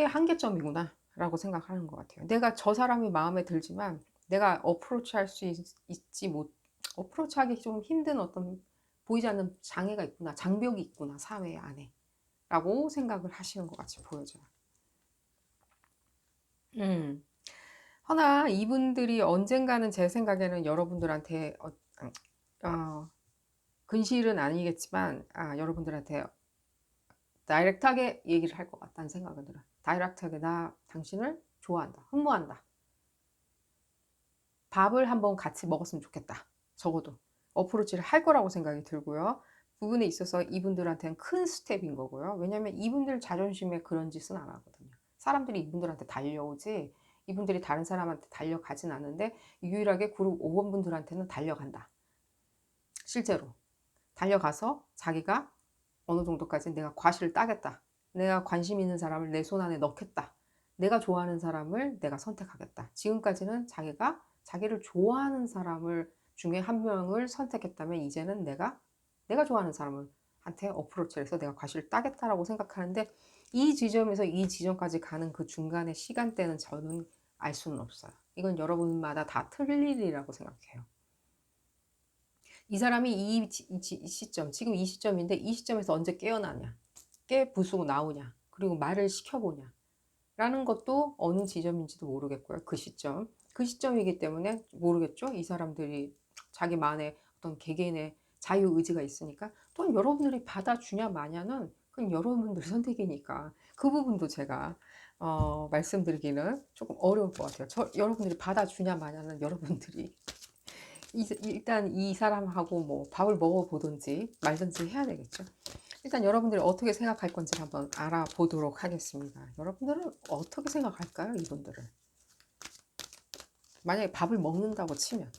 S1: 한계점이구나 라고 생각하는 것 같아요. 내가 저 사람이 마음에 들지만 내가 어프로치 할 수 있지 못 어프로치 하기 좀 힘든 어떤 보이지 않는 장애가 있구나, 장벽이 있구나 사회 안에 라고 생각을 하시는 것 같이 보여져요. 음. 허나 이분들이 언젠가는 제 생각에는 여러분들한테 어, 근실은 아니겠지만 여러분들한테 다이렉트하게 얘기를 할 것 같다는 생각이 들어요. 다이렉트하게 나 당신을 좋아한다, 흠모한다. 밥을 한번 같이 먹었으면 좋겠다. 적어도 어프로치를 할 거라고 생각이 들고요. 부분에 있어서 이분들한테는 큰 스텝인 거고요. 왜냐하면 이분들 자존심에 그런 짓은 안 하거든요. 사람들이 이분들한테 달려오지 이분들이 다른 사람한테 달려가진 않는데 유일하게 그룹 5번 분들한테는 달려간다. 실제로 달려가서 자기가 어느 정도까지 내가 과실을 따겠다. 내가 관심 있는 사람을 내 손 안에 넣겠다. 내가 좋아하는 사람을 내가 선택하겠다. 지금까지는 자기가 자기를 좋아하는 사람을 중에 한 명을 선택했다면 이제는 내가 좋아하는 사람을 한테 어프로치를 해서 내가 과실을 따겠다라고 생각하는데 이 지점에서 이 지점까지 가는 그 중간의 시간대는 저는 알 수는 없어요. 이건 여러분마다 다 틀릴 일이라고 생각해요. 이 사람이 이 시점, 지금 이 시점인데 이 시점에서 언제 깨어나냐, 깨부수고 나오냐, 그리고 말을 시켜보냐, 라는 것도 어느 지점인지도 모르겠고요. 그 시점이기 때문에 모르겠죠. 이 사람들이 자기만의 어떤 개개인의 자유의지가 있으니까 또한 여러분들이 받아주냐 마냐는 그건 여러분들 선택이니까 그 부분도 제가 말씀드리기는 조금 어려울 것 같아요. 여러분들이 받아주냐 마냐는 여러분들이 일단 이 사람하고 뭐 밥을 먹어보든지 말든지 해야 되겠죠. 일단 여러분들이 어떻게 생각할 건지 한번 알아보도록 하겠습니다. 여러분들은 어떻게 생각할까요? 이분들을. 만약에 밥을 먹는다고 치면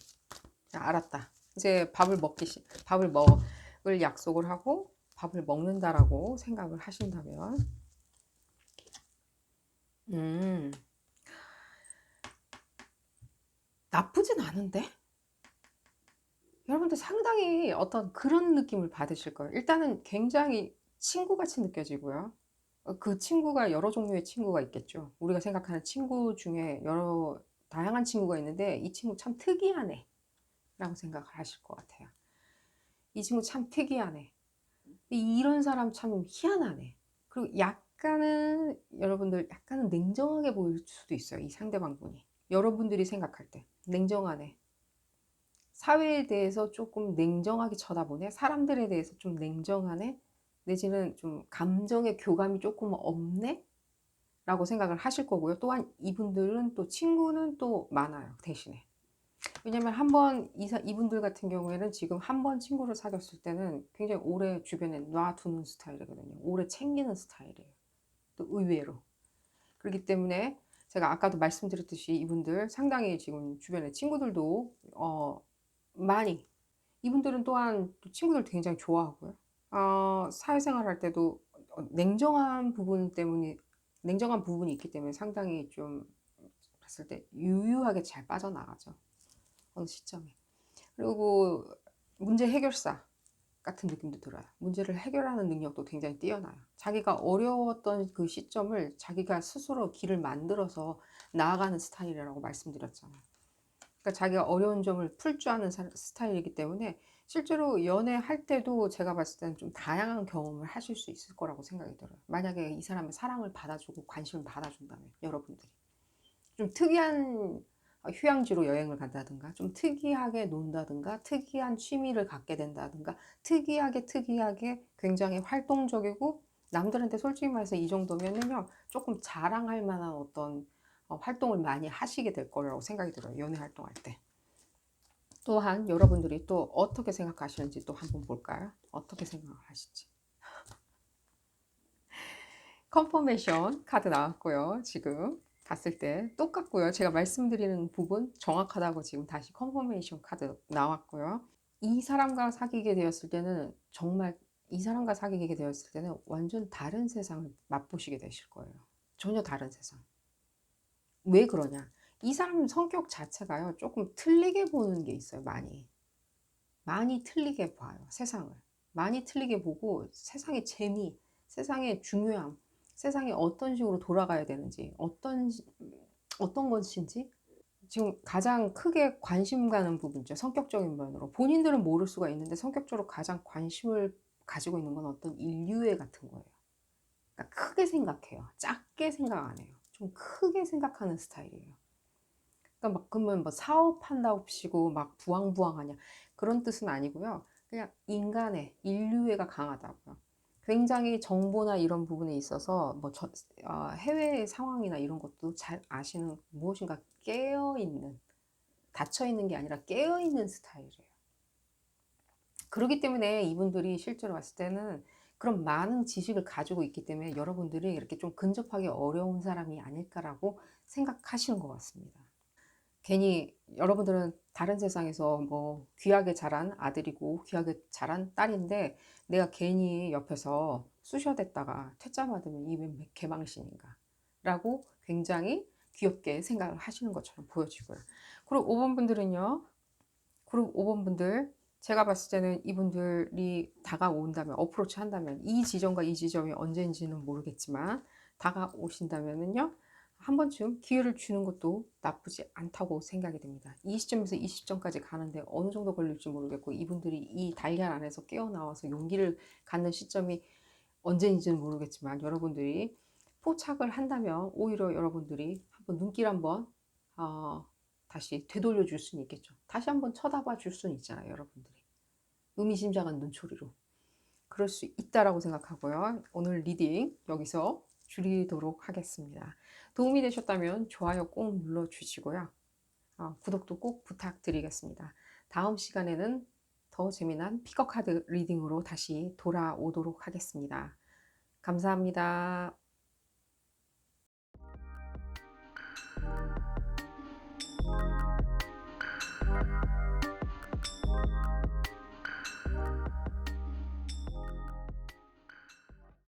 S1: 알았다. 이제 밥을 먹을 약속을 하고 밥을 먹는다라고 생각을 하신다면 음, 나쁘진 않은데? 여러분들 상당히 어떤 그런 느낌을 받으실 거예요. 일단은 굉장히 친구같이 느껴지고요. 그 친구가 여러 종류의 친구가 있겠죠. 우리가 생각하는 친구 중에 여러 다양한 친구가 있는데 이 친구 참 특이하네 라고 생각을 하실 것 같아요. 이 친구 참 특이하네. 이런 사람 참 희한하네. 그리고 여러분들 약간은 냉정하게 보일 수도 있어요. 이 상대방분이. 여러분들이 생각할 때 냉정하네. 사회에 대해서 조금 냉정하게 쳐다보네. 사람들에 대해서 좀 냉정하네. 내지는 좀 감정의 교감이 조금 없네. 라고 생각을 하실 거고요. 또한 이분들은 또 친구는 또 많아요. 대신에. 왜냐면 이분들 같은 경우에는 지금 한 번 친구를 사귀었을 때는 굉장히 오래 주변에 놔두는 스타일이거든요. 오래 챙기는 스타일이에요. 또 의외로. 그렇기 때문에 제가 아까도 말씀드렸듯이 이분들 상당히 지금 주변에 친구들도 많이 이분들은 또한 또 친구들 굉장히 좋아하고요. 사회생활 할 때도 냉정한 부분이 있기 때문에 상당히 좀 봤을 때 유유하게 잘 빠져나가죠. 어느 시점에. 그리고 문제 해결사 같은 느낌도 들어요. 문제를 해결하는 능력도 굉장히 뛰어나요. 자기가 어려웠던 그 시점을 자기가 스스로 길을 만들어서 나아가는 스타일이라고 말씀드렸잖아요. 그러니까 자기가 어려운 점을 풀 줄 아는 스타일이기 때문에 실제로 연애할 때도 제가 봤을 때는 좀 다양한 경험을 하실 수 있을 거라고 생각이 들어요. 만약에 이 사람의 사랑을 받아주고 관심을 받아준다면 여러분들이 좀 특이한 휴양지로 여행을 간다든가 좀 특이하게 논다든가 특이한 취미를 갖게 된다든가 특이하게 굉장히 활동적이고 남들한테 솔직히 말해서 이 정도면은요 조금 자랑할 만한 어떤 활동을 많이 하시게 될 거라고 생각이 들어요. 연애 활동할 때. 또한 여러분들이 또 어떻게 생각하시는지 또 한번 볼까요? 어떻게 생각을 하실지. 컨퍼메이션 카드 나왔고요. 지금 봤을 때 똑같고요. 제가 말씀드리는 부분 정확하다고 지금 다시 컨퍼메이션 카드 나왔고요. 이 사람과 사귀게 되었을 때는 정말 이 사람과 사귀게 되었을 때는 완전 다른 세상을 맛보시게 되실 거예요. 전혀 다른 세상. 왜 그러냐? 이 사람 성격 자체가요. 조금 틀리게 보는 게 있어요. 많이 틀리게 봐요. 세상을. 많이 틀리게 보고 세상의 재미, 세상의 중요함, 세상이 어떤 식으로 돌아가야 되는지, 어떤 것인지 지금 가장 크게 관심 가는 부분이죠. 성격적인 면으로. 본인들은 모를 수가 있는데 성격적으로 가장 관심을 가지고 있는 건 어떤 인류애 같은 거예요. 그러니까 크게 생각해요. 작게 생각 안 해요. 좀 크게 생각하는 스타일이에요. 그러니까 막 그러면 뭐 사업한다고 막 부황부황하냐 그런 뜻은 아니고요. 그냥 인류애가 강하다고요. 굉장히 정보나 이런 부분에 있어서 해외 상황이나 이런 것도 잘 아시는 무엇인가 깨어있는 닫혀있는 게 아니라 깨어있는 스타일이에요. 그렇기 때문에 이분들이 실제로 봤을 때는 그런 많은 지식을 가지고 있기 때문에 여러분들이 이렇게 좀 근접하기 어려운 사람이 아닐까라고 생각하시는 것 같습니다. 괜히 여러분들은 다른 세상에서 뭐 귀하게 자란 아들이고 귀하게 자란 딸인데 내가 괜히 옆에서 쑤셔댔다가 퇴짜 맞으면 이웬 개망신인가 라고 굉장히 귀엽게 생각을 하시는 것처럼 보여지고요. 그리고 5번 분들은요. 그리고 5번 분들 제가 봤을 때는 이분들이 다가온다면 어프로치 한다면 이 지점과 이 지점이 언제인지는 모르겠지만 다가오신다면은요. 한 번쯤 기회를 주는 것도 나쁘지 않다고 생각이 됩니다. 이 시점에서 이 시점까지 가는데 어느 정도 걸릴지 모르겠고 이분들이 이 달걀 안에서 깨어나와서 용기를 갖는 시점이 언제인지는 모르겠지만 여러분들이 포착을 한다면 오히려 여러분들이 한번 눈길 한번 어, 다시 되돌려 줄 수는 있겠죠. 다시 한번 쳐다봐 줄 수는 있잖아요, 여러분들이. 의미심장한 눈초리로. 그럴 수 있다라고 생각하고요. 오늘 리딩 여기서 줄이도록 하겠습니다. 도움이 되셨다면 좋아요 꼭 눌러주시고요. 구독도 꼭 부탁드리겠습니다. 다음 시간에는 더 재미난 피커카드 리딩으로 다시 돌아오도록 하겠습니다. 감사합니다.